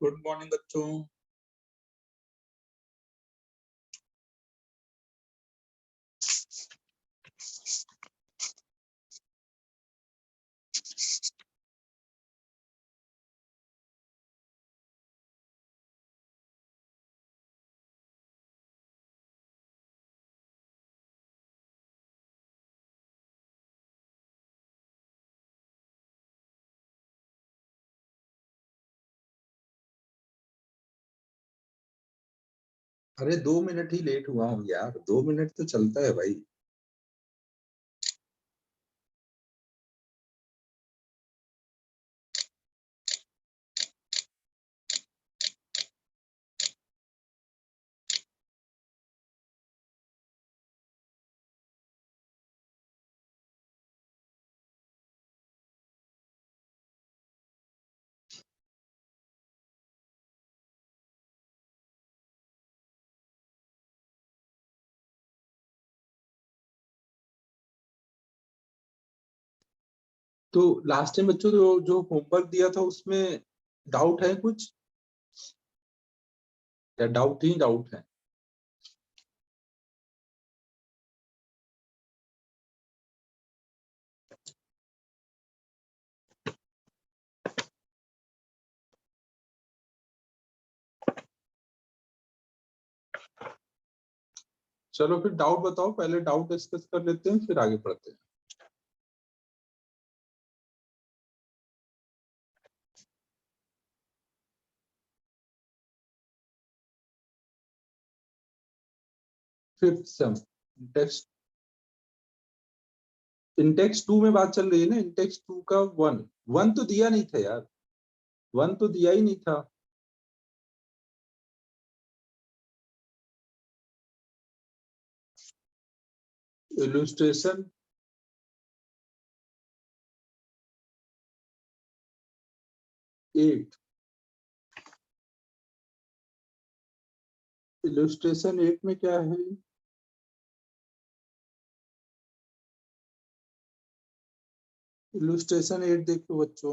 Good morning बच्चों। अरे 2 minute ही late हुआ हूँ यार, 2 मिनट तो चलता है भाई। तो लास्ट टाइम बच्चों जो होमवर्क दिया था उसमें डाउट है कुछ, या डाउट ही डाउट है? चलो फिर डाउट बताओ, पहले डाउट डिस्कस कर लेते हैं फिर आगे बढ़ते हैं। फिफ्थ सम टेक्स्ट इंटेक्स 2 में बात चल रही है ना। इंटेक्स 2 का वन वन तो दिया नहीं था यार, वन तो दिया ही नहीं था। इलुस्ट्रेशन 8, इलुस्ट्रेशन 8 में क्या है? इलुस्ट्रेशन 8 देखो बच्चों,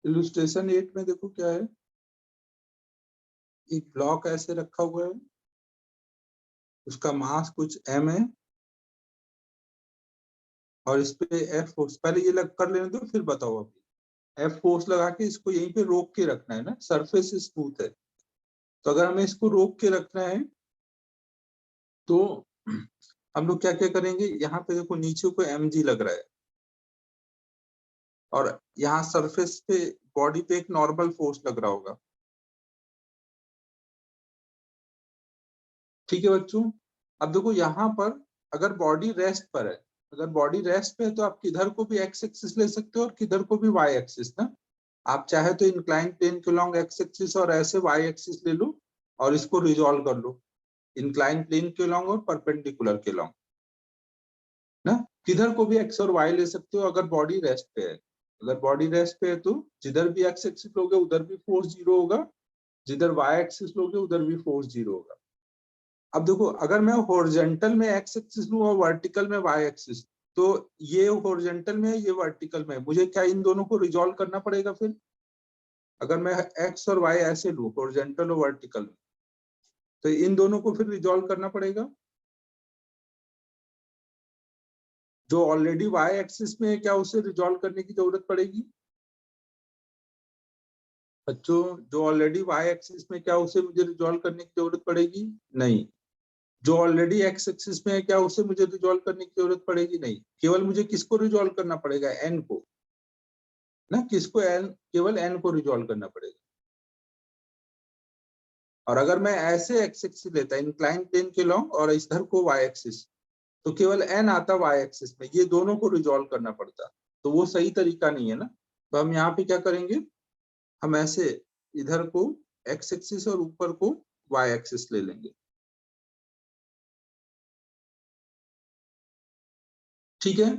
इलुस्ट्रेशन 8 में देखो क्या है। एक ब्लॉक ऐसे रखा हुआ है, उसका मास कुछ m है, और इस पे F फोर्स, पहले ये लग कर लेने दो फिर बताओ। अभी F फोर्स लगा के इसको यहीं पे रोक के रखना है ना, सरफेस स्मूथ है। तो अगर हमें इसको रोक के रखना है तो हम लोग क्या क्या करेंगे, यहाँ पे देखो नीचे को mg लग रहा है, और यहाँ सरफेस पे बॉडी पे एक नॉर्मल फोर्स लग रहा होगा। ठीक है बच्चों। अब देखो यहाँ पर अगर बॉडी रेस्ट पर है, अगर बॉडी रेस्ट पे है तो आप किधर को भी एक्स एक्सिस ले सकते हो और किधर को भी वाई एक्सिस ना। आप चाहे तो इंक्लाइन प्लेन के लॉन्ग एक्स एक्सिस और ऐसे वाई एक्सिस ले लो और इसको रिजॉल्व कर लो, इंक्लाइन प्लेन के लॉन्ग और परपेंडिकुलर के लॉन्ग ना। किधर को भी एक्स और वाई ले सकते हो अगर बॉडी रेस्ट पे है। अगर बॉडी रेस्ट पे है तो जिधर भी एक्स एक्सिस लोगे उधर भी फोर्स जीरो होगा, जिधर वाई एक्सिस लोगे उधर भी फोर्स जीरो होगा। अब देखो अगर मैं हॉरिजॉन्टल में एक्स एक्सिस लूं और वर्टिकल में वाई एक्सिस, तो ये हॉरिजॉन्टल में है ये वर्टिकल में है, मुझे क्या इन दोनों को रिजॉल्व करना पड़ेगा फिर। अगर मैं एक्स और वाई ऐसे लूं हॉरिजॉन्टल और वर्टिकल में, तो इन दोनों को फिर रिजॉल्व करना पड़ेगा। जो ऑलरेडी वाई एक्सिस में है क्या उसे रिजॉल्व करने की जरूरत पड़ेगी? बच्चों जो ऑलरेडी वाई एक्सिस में क्या उसे मुझे रिजॉल्व करने की जरूरत पड़ेगी? नहीं। जो ऑलरेडी एक्स एक्सिस में है क्या उसे मुझे रिजॉल्व करने की जरूरत पड़ेगी? नहीं। केवल मुझे किसको रिजॉल्व करना पड़ेगा? एन को ना, किसको? एन, केवल एन को रिजॉल्व करना पड़ेगा। और अगर मैं ऐसे एक्स एक्सिस लेता इंक्लाइन प्लेन के लॉन्ग और इधर को वाई एक्सिस, तो केवल एन आता वाई एक्सिस में, ये दोनों को रिजॉल्व करना पड़ता, तो वो सही तरीका नहीं है ना। तो हम यहाँ पे क्या करेंगे, हम ऐसे इधर को एक्स एक्सिस और ऊपर को वाई एक्सिस ले लेंगे। ठीक है,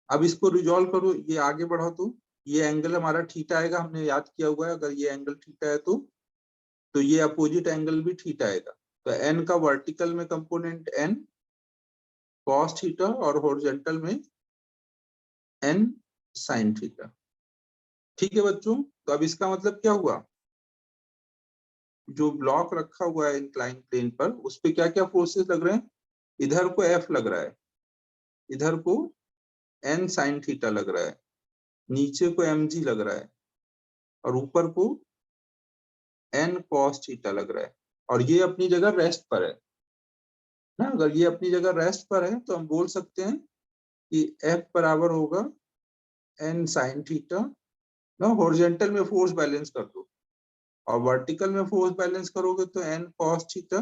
अब इसको रिजॉल्व करो, ये आगे बढ़ाओ तो ये एंगल हमारा थीटा आएगा, हमने याद किया हुआ है, अगर ये एंगल थीटा है तो ये अपोजिट एंगल भी थीटा आएगा। तो एन का वर्टिकल में कंपोनेंट एन कॉस थीटा और हॉरिजॉन्टल में एन साइन थीटा। ठीक है बच्चों, तो अब इसका मतलब क्या हुआ, जो ब्लॉक रखा हुआ है इंक्लाइन प्लेन पर उस पे क्या क्या फोर्सेस लग रहे हैं, इधर को एफ लग रहा है, इधर को एन साइन थीटा लग रहा है, नीचे को एम जी लग रहा है और ऊपर को एन कॉस थीटा लग रहा है। और ये अपनी जगह रेस्ट पर है ना, अगर ये अपनी जगह रेस्ट पर है तो हम बोल सकते हैं कि एफ बराबर होगा एन साइन थीटा ना, हॉरिजॉन्टल में फोर्स बैलेंस कर दो और वर्टिकल में फोर्स बैलेंस करोगे तो एन कॉस थीटा,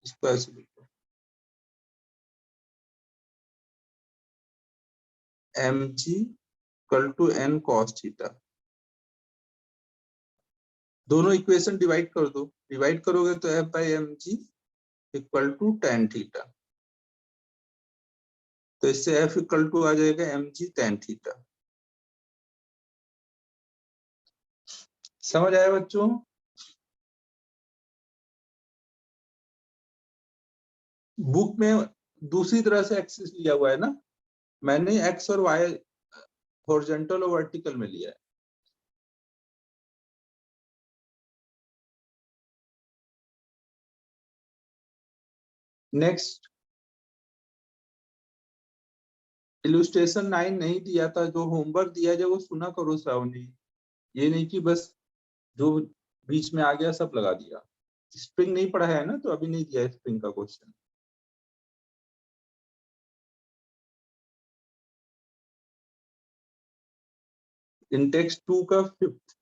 इसको ऐसे लिखो M G equal to N cos theta. दोनों इक्वेशन डिवाइड कर दो, डिवाइड करोगे तो F by M G equal to tan theta, तो इससे एफ इक्वल टू आ जाएगा एम जी टेन थीटा। समझ आया बच्चों? बुक में दूसरी तरह से एक्सिस लिया हुआ है ना, मैंने एक्स और वाई हॉरिजॉन्टल और वर्टिकल में लिया है। नेक्स्ट, इलुस्ट्रेशन 9 नहीं दिया था, जो होमवर्क दिया जाए वो सुना करो श्रावणी, ये नहीं कि बस जो बीच में आ गया सब लगा दिया। स्प्रिंग नहीं पढ़ा है ना, तो अभी नहीं दिया स्प्रिंग का क्वेश्चन। इंटेक्स 2 का फिफ्थ,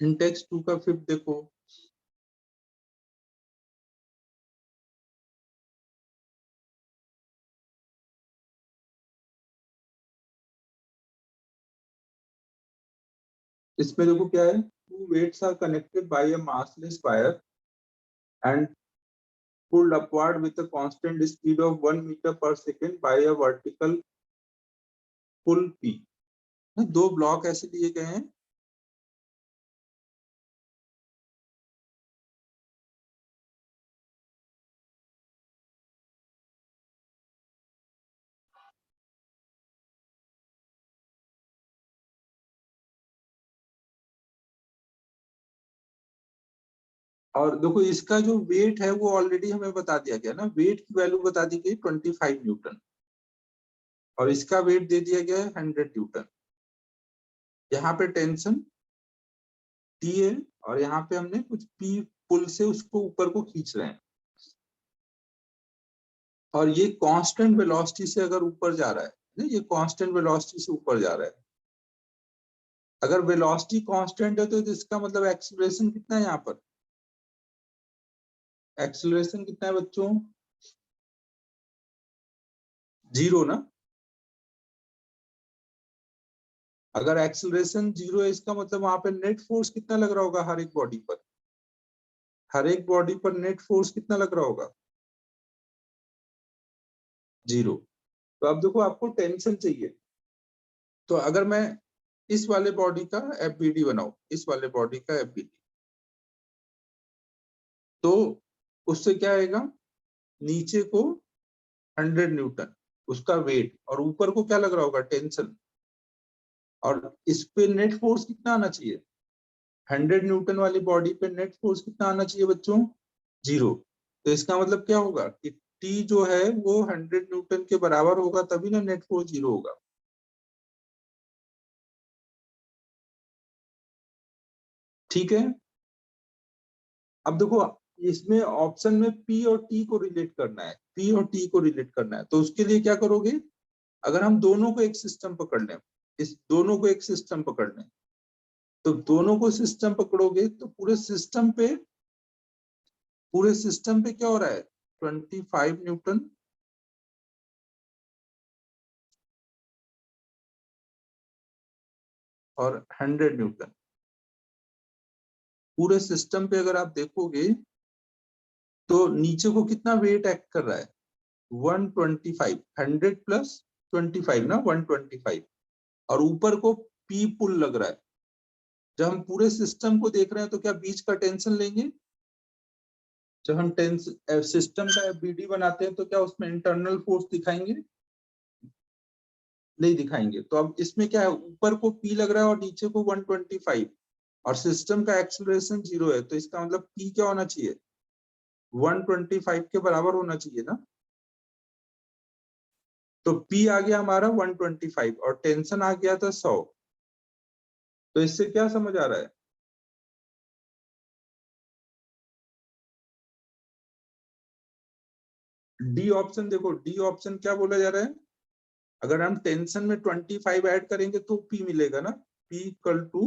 इंटेक्स 2 का फिफ्थ देखो, इसमें देखो क्या है, two weights are connected by a massless wire and pulled upward with a constant speed of 1 meter per second by a vertical pull P। दो ब्लॉक ऐसे दिए गए हैं, और देखो इसका जो वेट है वो ऑलरेडी हमें बता दिया गया ना, वेट की वैल्यू बता दी गई 25 न्यूटन और इसका वेट दे दिया गया है 100 न्यूटन। यहाँ पे टेंशन टी है और यहाँ पे हमने कुछ पी पुल से उसको ऊपर को खींच रहे हैं, और ये कांस्टेंट वेलोसिटी से अगर ऊपर जा रहा है ना, ये कांस्टेंट वेलोसिटी से ऊपर जा रहा है। अगर वेलोसिटी कांस्टेंट है तो इसका मतलब एक्सीलरेशन कितना है, यहाँ पर एक्सीलरेशन कितना है बच्चों, जीरो ना। अगर एक्सीलरेशन जीरो है इसका मतलब वहां पे नेट फोर्स कितना लग रहा होगा हर एक बॉडी पर, हर एक बॉडी पर नेट फोर्स कितना लग रहा होगा, जीरो। तो अब देखो आपको टेंशन चाहिए, तो अगर मैं इस वाले बॉडी का एफबीडी बनाऊं, इस वाले बॉडी का एफबीडी, तो उससे क्या आएगा, नीचे को 100 न्यूटन उसका वेट और ऊपर को क्या लग रहा होगा, टेंशन, और इस पे नेट फोर्स कितना आना चाहिए, 100 न्यूटन वाली बॉडी पे नेट फोर्स कितना आना चाहिए बच्चों, जीरो। तो इसका मतलब क्या होगा कि टी जो है वो 100 न्यूटन के बराबर होगा, तभी ना नेट फोर्स जीरो होगा। ठीक है, अब देखो इसमें ऑप्शन में पी और टी को रिलेट करना है, पी और टी को रिलेट करना है, तो उसके लिए क्या करोगे, अगर हम दोनों को एक सिस्टम पकड़ लें, इस दोनों को एक सिस्टम पकड़ लें, तो दोनों को सिस्टम पकड़ोगे तो पूरे सिस्टम पे क्या हो रहा है, 25 न्यूटन और 100 न्यूटन। पूरे सिस्टम पे अगर आप देखोगे तो नीचे को कितना वेट एक्ट कर रहा है, 125, 100 प्लस 25 ना 125, और ऊपर को P पुल लग रहा है। जब हम पूरे सिस्टम को देख रहे हैं तो क्या बीच का टेंशन लेंगे? जब हम सिस्टम का एफबीडी बनाते हैं तो क्या उसमें इंटरनल फोर्स दिखाएंगे? नहीं दिखाएंगे। तो अब इसमें क्या है, ऊपर को P लग रहा है और नीचे को 125, और सिस्टम का एक्सेलरेशन 0 है, तो इसका मतलब P क्या होना चाहिए? 125 के बराबर होना चाहिए ना। तो P आ गया हमारा 125 और टेंशन आ गया था 100। तो इससे क्या समझ आ रहा है? डी ऑप्शन देखो, डी ऑप्शन क्या बोला जा रहा है? अगर हम टेंशन में 25 ऐड करेंगे तो P मिलेगा ना, P इक्वल टू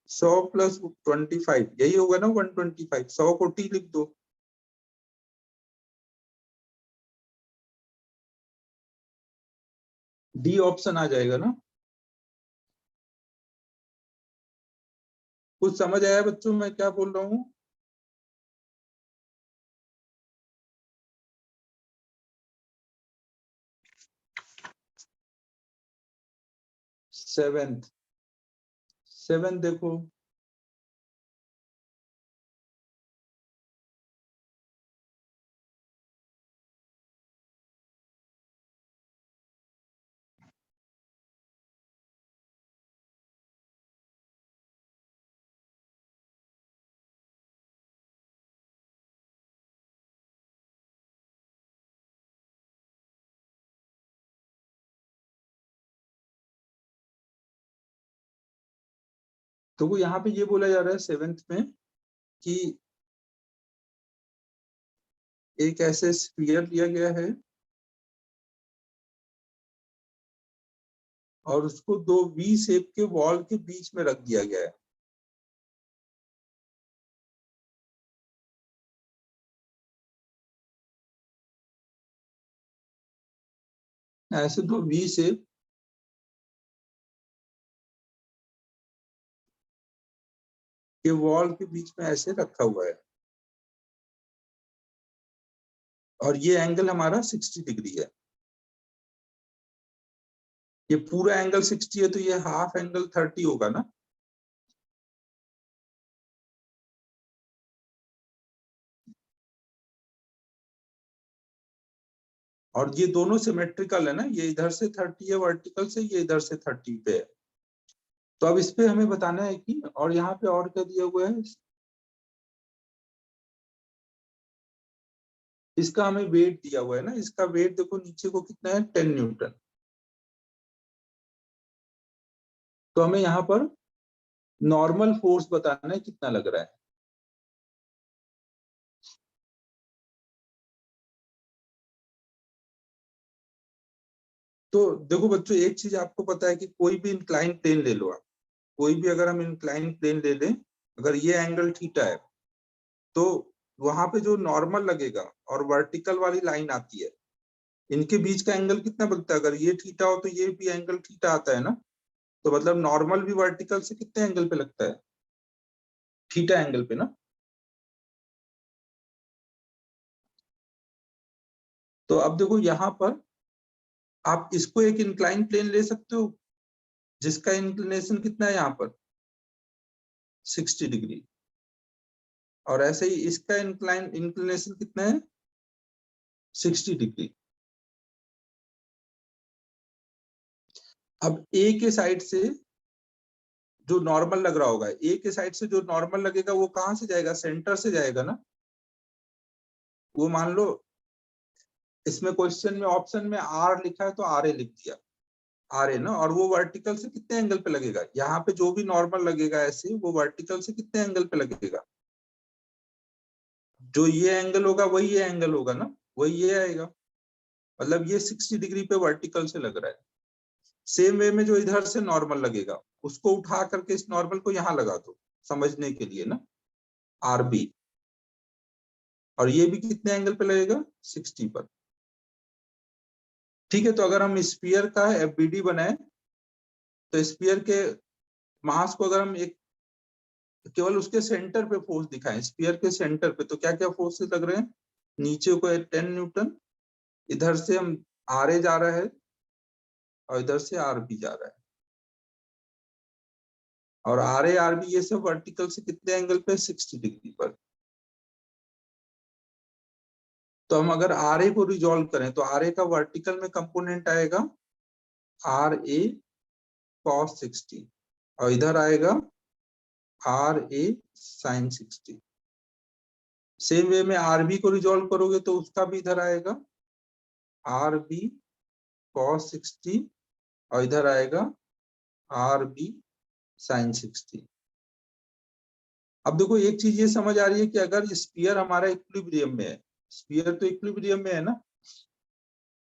100 प्लस 25, यही होगा ना 125। 100 को T लिख दो। डी ऑप्शन आ जाएगा ना। कुछ समझ आया बच्चों मैं क्या बोल रहा हूँ? सेवेंथ देखो, तो वो यहाँ पे ये बोला जा रहा है सेवेंथ में कि एक ऐसे स्फीयर लिया गया है और उसको दो वी शेप के वॉल के बीच में रख दिया गया है। ऐसे दो वी शेप के वॉल के बीच में ऐसे रखा हुआ है, और ये एंगल हमारा 60 डिग्री है। ये पूरा एंगल 60 है तो ये हाफ एंगल 30 होगा ना। और ये दोनों सिमेट्रिकल है ना, ये इधर से 30 है वर्टिकल से, ये इधर से 30 पे है। तो अब इस पे हमें बताना है कि, और यहाँ पे और क्या दिया हुआ है, इसका हमें वेट दिया हुआ है ना। इसका वेट देखो नीचे को कितना है, 10 न्यूटन। तो हमें यहाँ पर नॉर्मल फोर्स बताना है कितना लग रहा है। तो देखो बच्चों, एक चीज आपको पता है कि कोई भी इंक्लाइन प्लेन ले लो आप, कोई भी अगर हम इंक्लाइन प्लेन ले लें, अगर ये एंगल थीटा है तो वहां पे जो नॉर्मल लगेगा और वर्टिकल वाली लाइन आती है, इनके बीच का एंगल कितना बनता है? अगर ये थीटा हो तो ये भी एंगल थीटा आता है ना। तो मतलब नॉर्मल भी वर्टिकल से कितने एंगल पे लगता है? थीटा एंगल पे ना। तो अब देखो यहाँ पर आप इसको एक इंक्लाइन प्लेन ले सकते हो जिसका इंक्लिनेशन कितना है यहाँ पर, 60 डिग्री, और ऐसे ही इसका इंक्लिनेशन कितना है, 60 डिग्री। अब ए के साइड से जो नॉर्मल लग रहा होगा, ए के साइड से जो नॉर्मल लगेगा वो कहाँ से जाएगा, सेंटर से जाएगा ना। वो मान लो इसमें क्वेश्चन में ऑप्शन में आर लिखा है तो आर ए लिख दिया, आर ए ना। और वो वर्टिकल से कितने एंगल पे लगेगा, यहाँ पे जो भी नॉर्मल लगेगा ऐसे, वो वर्टिकल से कितने एंगल पे लगेगा? जो ये एंगल होगा वही ये एंगल होगा ना, वही ये आएगा। मतलब ये 60 डिग्री पे वर्टिकल से लग रहा है। सेम वे में जो इधर से नॉर्मल लगेगा उसको उठा करके इस नॉर्मल को यहाँ लगा दो समझने के लिए ना, आर बी, और ये भी कितने एंगल पे लगेगा, 60 पर। ठीक है, तो अगर हम स्फीयर का एफबीडी बनाए तो स्फीयर के मास को अगर हम एक केवल उसके सेंटर पे फोर्स दिखाएं, स्फीयर के सेंटर पे, तो क्या क्या फोर्सेस लग रहे हैं? नीचे को 10 न्यूटन, इधर से हम आर ए जा रहा है और इधर से आर बी जा रहा है, और आर ए आर बी ये सब वर्टिकल से कितने एंगल पे, 60 डिग्री पर। तो हम अगर आर ए को रिजॉल्व करें तो आर ए का वर्टिकल में कंपोनेंट आएगा आर ए कॉस 60, और इधर आएगा R A sine 60। Same way में आर बी को रिजॉल्व करोगे तो उसका भी इधर आएगा आर बी कॉस 60, और इधर आएगा आर बी साइन 60। अब देखो एक चीज ये समझ आ रही है कि अगर स्फीयर हमारा इक्विलिब्रियम में है, स्फीयर तो इक्विलिब्रियम में है ना,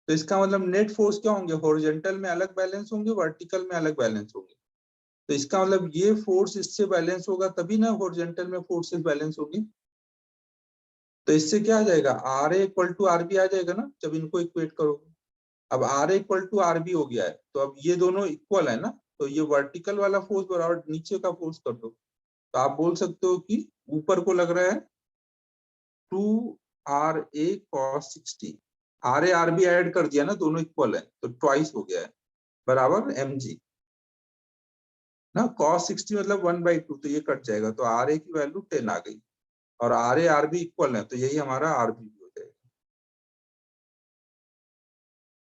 तो इसका मतलब नेट फोर्स क्या होंगे, हॉरिजॉन्टल में अलग बैलेंस होंगे, वर्टिकल में अलग बैलेंस होंगे। तो इसका मतलब ये फोर्स इससे बैलेंस होगा तभी ना हॉरिजॉन्टल में फोर्सेस बैलेंस होगी। तो इससे क्या आ जाएगा, R A equal to R B आ जाएगा ना जब इनको इक्वेट करोगे। अब R A equal to R B हो गया है, तो अब ये दोनों इक्वल है ना, तो ये वर्टिकल वाला फोर्स बराबर नीचे का फोर्स कर दो, तो आप बोल सकते हो कि ऊपर को लग रहा है 2 RA cos 60, R A R B add कर दिया ना, दोनों इक्वल है तो ट्वाइस हो गया है, बराबर mg ना। cos 60 मतलब 1/2, तो ये कट जाएगा, तो आर ए की वैल्यू 10 आ गई, और R A R B equal है, तो यही हमारा आर बी हो जाएगा।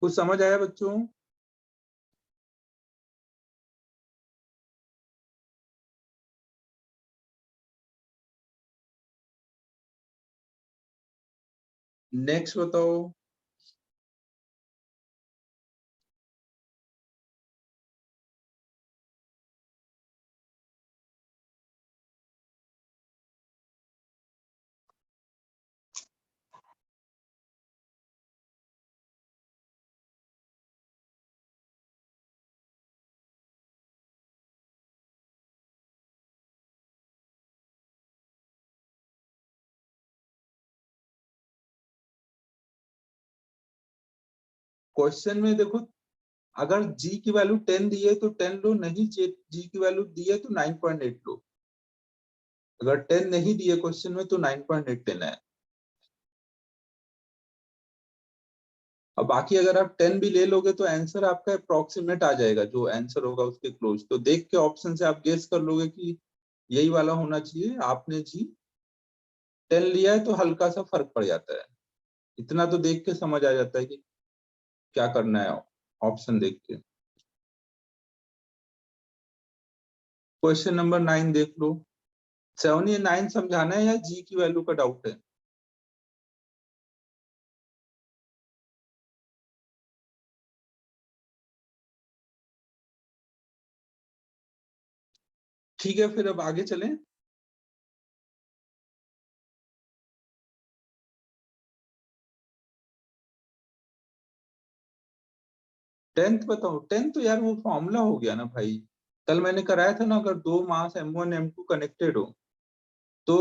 कुछ समझ आया बच्चों? नेक्स्ट बताओ। क्वेश्चन में देखो, अगर g की वैल्यू 10 दी है तो 10 लो, नहीं g की वैल्यू दी है तो 9.8 लो। अगर 10 नहीं दी है क्वेश्चन में तो 9.8 लेना है। और बाकी अगर आप 10 भी ले लोगे तो आंसर आपका अप्रोक्सीमेट आ जाएगा, जो आंसर होगा उसके क्लोज। तो देख के ऑप्शन से आप गेस कर लोगे कि यही वाला होना चाहिए। आपने जी 10 लिया है तो हल्का सा फर्क पड़ जाता है, इतना तो देख के समझ आ जाता है कि क्या करना है ऑप्शन देख के। क्वेश्चन नंबर 9 देख लो। 7 या 9 समझाना है या जी की वैल्यू का डाउट है? ठीक है, फिर अब आगे चलें। 10th बताओ। 10th तो यार वो फॉर्मूला हो गया ना भाई, कल मैंने कराया था ना। अगर दो मास m1 m2 कनेक्टेड हो तो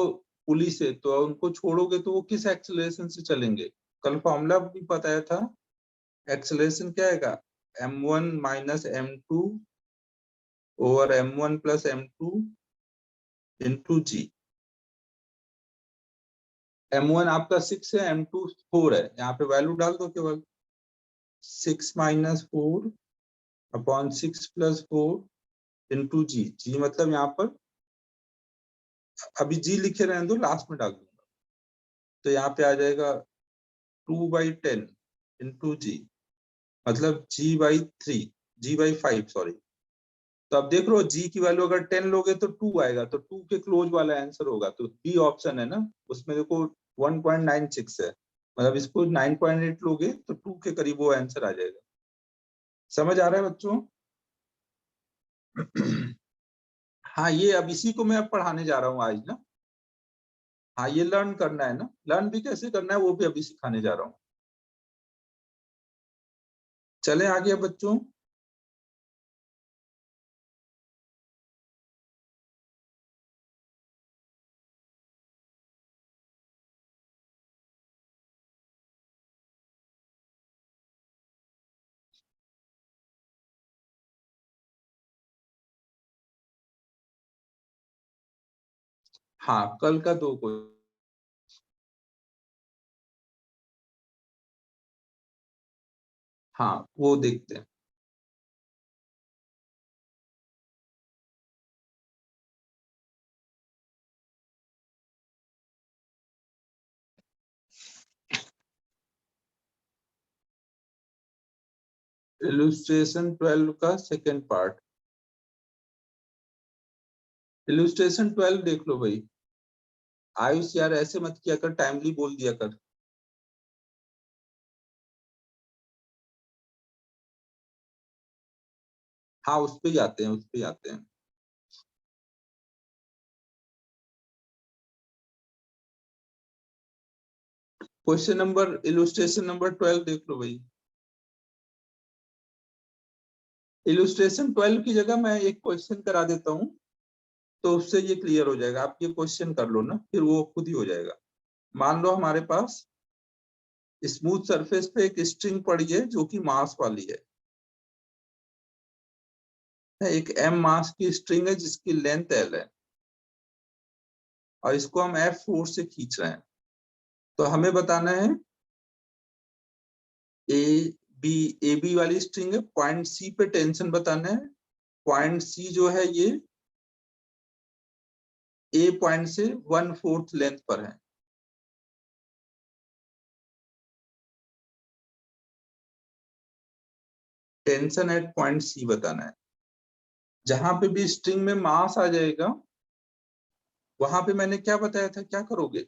पुली से, तो उनको छोड़ोगे तो वो किस एक्सेलरेशन से चलेंगे। कल फॉर्मूला भी बताया था। एक्सेलरेशन क्या आएगा, m1 minus m2 over m1 plus m2 into G. m1 आपका 6 है, m2 4 है, यहाँ पे वैल्यू डाल दो केवल। 6 - 4 अपॉन 6 + 4 इंटू जी। जी मतलब यहाँ पर अभी जी लिखे रहने दो, लास्ट में डाल दूंगा, तो यहाँ पे आ जाएगा 2/10 इंटू जी, मतलब g/3, g/5 सॉरी। तो अब देख लो जी की वैल्यू अगर 10 लोगे तो 2 आएगा, तो 2 के क्लोज वाला आंसर होगा, तो बी ऑप्शन है ना। उसमें देखो 1.96 है, मतलब इसको 9.8 लोगे तो 2 के करीब वो आंसर आ जाएगा। समझ आ रहा है बच्चों? हाँ, ये अब इसी को मैं अब पढ़ाने जा रहा हूँ आज ना। हाँ, ये लर्न करना है ना, लर्न भी कैसे करना है वो भी अभी सिखाने जा रहा हूँ। चले आगे बच्चों। हाँ, कल का 2 को हाँ वो देखते हैं। इलुस्ट्रेशन 12 का सेकंड पार्ट। इलुस्ट्रेशन 12 देख लो भाई। आयुष यार ऐसे मत किया कर, टाइमली बोल दिया कर। हाँ उस पे जाते हैं, उस पे जाते हैं। क्वेश्चन नंबर, इलुस्ट्रेशन नंबर 12 देख लो भाई। इलुस्ट्रेशन 12 की जगह मैं एक क्वेश्चन करा देता हूँ, तो उससे ये क्लियर हो जाएगा। आप ये क्वेश्चन कर लो ना, फिर वो खुद ही हो जाएगा। मान लो हमारे पास स्मूथ सरफेस पे एक स्ट्रिंग पड़ी है जो कि मास वाली है। एक m मास की स्ट्रिंग है जिसकी लेंथ l है, और इसको हम F फोर्स से खींच रहे हैं। तो हमें बताना है ए बी, ए बी वाली स्ट्रिंग है, पॉइंट सी पे टेंशन बताना है। पॉइंट सी जो है ये ए पॉइंट से 1/4 लेंथ पर है। टेंशन एट पॉइंट सी बताना है। जहां पे भी स्ट्रिंग में मास आ जाएगा, वहां पे मैंने क्या बताया था, क्या करोगे?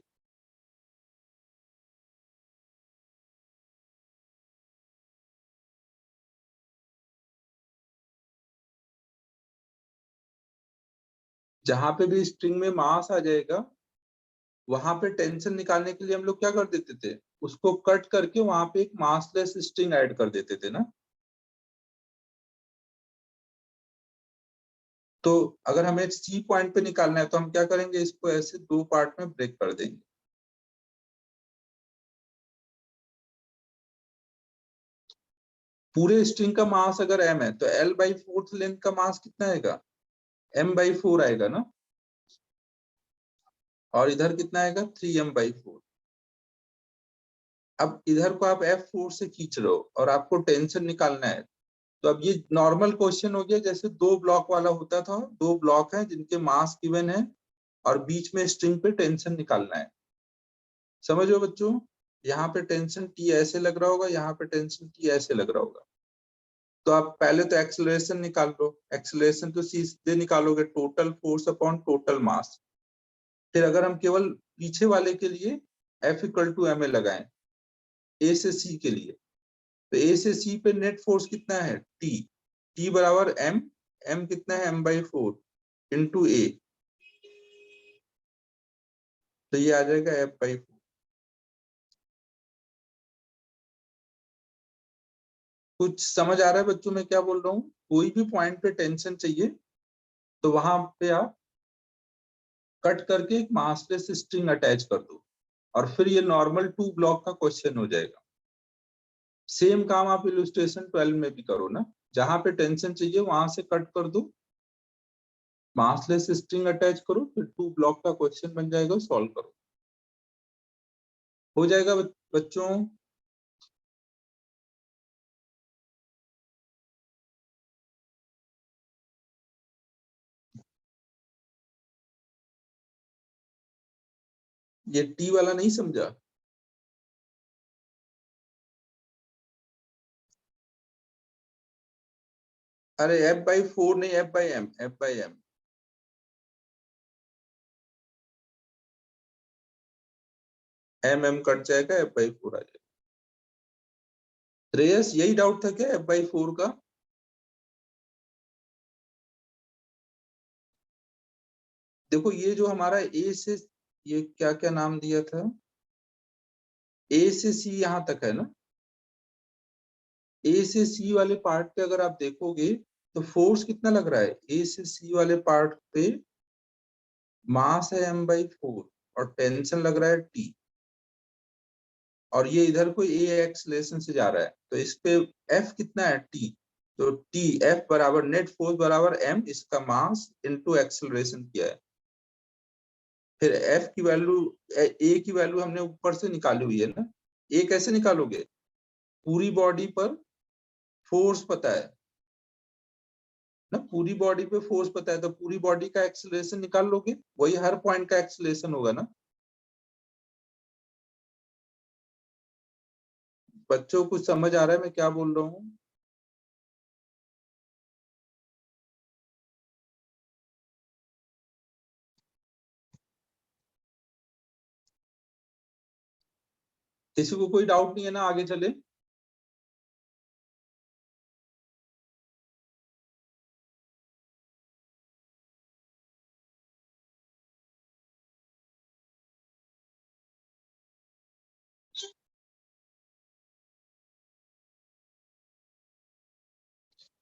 जहां पे भी स्ट्रिंग में मास आ जाएगा, वहां पे टेंशन निकालने के लिए हम लोग क्या कर देते थे, उसको कट करके वहां पे एक मासलेस स्ट्रिंग ऐड कर देते थे ना। तो अगर हमें सी पॉइंट पे निकालना है तो हम क्या करेंगे, इसको ऐसे दो पार्ट में ब्रेक कर देंगे। पूरे स्ट्रिंग का मास अगर m है तो l/4 लेंथ का मास कितना आएगा, m/4 आएगा ना। और इधर कितना आएगा, 3m/4। अब इधर को आप F4 से खींच रहे हो और आपको टेंशन निकालना है। तो अब ये नॉर्मल क्वेश्चन हो गया, जैसे दो ब्लॉक वाला होता था। दो ब्लॉक हैं जिनके मास गिवन है और बीच में स्ट्रिंग पे टेंशन निकालना है। समझो बच्चों, यहाँ पे टेंशन T ऐसे लग रहा होगा, यहाँ पे टेंशन T ऐसे लग रहा होगा। तो आप पहले तो एक्सेलरेशन निकाल लो। एक्सेलरेशन तो सीधे निकालोगे, total force upon total mass. फिर अगर हम केवल पीछे वाले के लिए F=ma लगाएं, ए से सी के लिए, तो ए से सी पे नेट फोर्स कितना है, टी। टी बराबर एम, एम कितना है, m/4 इंटू ए। तो ये आ जाएगा F/4। कुछ समझ आ रहा है बच्चों मैं क्या बोल रहा हूँ? कोई भी पॉइंट पे टेंशन चाहिए तो वहां पे आप कट करके एक मासलेस स्ट्रिंग अटैच कर दो, और फिर ये नॉर्मल टू ब्लॉक का क्वेश्चन हो जाएगा। सेम काम आप इलुस्ट्रेशन 12 में भी करो ना। जहां पे टेंशन चाहिए वहां से कट कर दो, मासलेस स्ट्रिंग अटैच करो, फिर टू ब्लॉक का क्वेश्चन बन जाएगा, सॉल्व करो, हो जाएगा बच्चों। ये टी वाला नहीं समझा? अरे F/4 नहीं, F/m, F/m। m कट जाएगा, F/4 आ जाएगा। श्रेयस यही डाउट था क्या F/4 का? देखो ये जो हमारा ए से, ये क्या क्या नाम दिया था, ए से सी यहाँ तक है ना। ए से सी वाले पार्ट पे अगर आप देखोगे तो फोर्स कितना लग रहा है, ए से सी वाले पार्ट पे मास है m/4 और टेंशन लग रहा है टी। और ये इधर को ए एक्सलेशन से जा रहा है, तो इस पे एफ कितना है, टी। तो टी, एफ बराबर नेट फोर्स बराबर एम, इसका मास इनटू एक्सेलरेशन किया है। फिर एफ की वैल्यू, ए की वैल्यू हमने ऊपर से निकाली हुई है ना। ए कैसे निकालोगे, पूरी बॉडी पर फोर्स पता है ना, पूरी बॉडी पे फोर्स पता है, तो पूरी बॉडी का एक्सेलरेशन निकाल लोगे, वही हर पॉइंट का एक्सेलरेशन होगा ना। बच्चों को समझ आ रहा है मैं क्या बोल रहा हूँ? किसी को कोई डाउट नहीं है ना, आगे चले।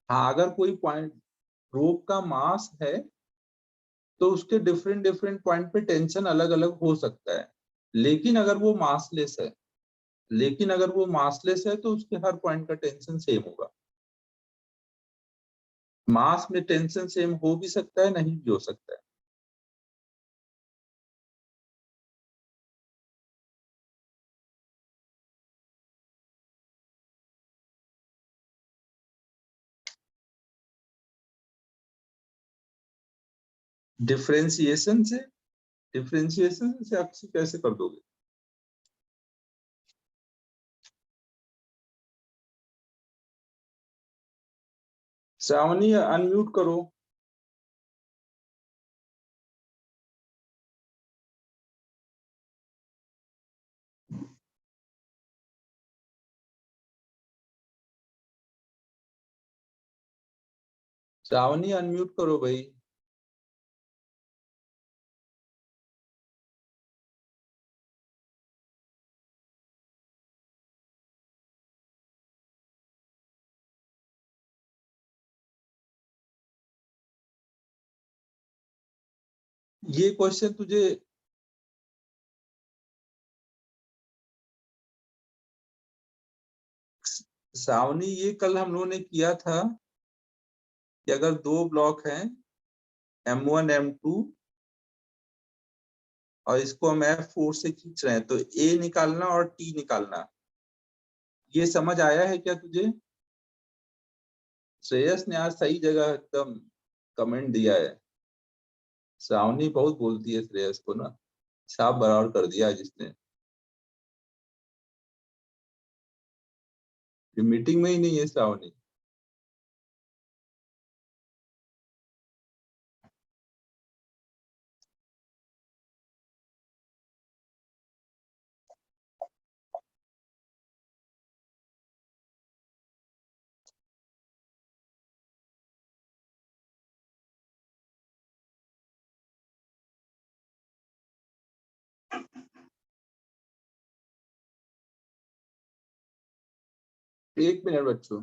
हाँ, अगर कोई पॉइंट रोप का मास है तो उसके डिफरेंट डिफरेंट पॉइंट पे टेंशन अलग अलग हो सकता है, लेकिन अगर वो मासलेस है, तो उसके हर पॉइंट का टेंशन सेम होगा। मास में टेंशन सेम हो भी सकता है, नहीं भी हो सकता है। डिफरेंशिएशन से आप कैसे कर दोगे? श्रावणी अनम्यूट करो। श्रावणी अनम्यूट करो भाई। ये क्वेश्चन तुझे श्रावणी, ये कल हम लोगों ने किया था कि अगर दो ब्लॉक हैं M1 M2 और इसको हम F4 से खींच रहे हैं, तो A निकालना और T निकालना। ये समझ आया है क्या तुझे? श्रेयस ने आज सही जगह एकदम कमेंट दिया है। श्रावणी बहुत बोलती है श्रेयस को ना, साफ बराबर कर दिया जिसने। ये मीटिंग में ही नहीं है श्रावणी। एक मिनट बच्चों।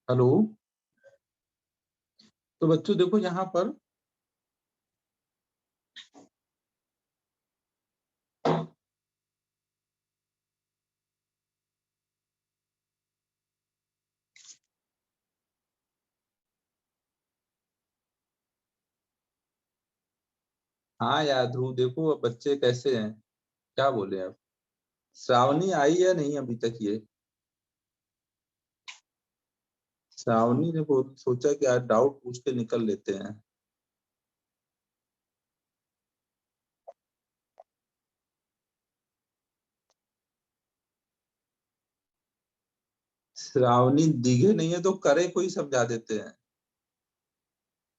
हेलो। तो बच्चों देखो यहाँ पर हाँ यार ध्रुव, देखो अब बच्चे कैसे हैं, क्या बोले आप? श्रावणी आई या नहीं अभी तक ये? श्रावणी ने सोचा कि आज डाउट पूछ के निकल लेते हैं। श्रावणी दिखे नहीं है तो करे कोई समझा देते हैं,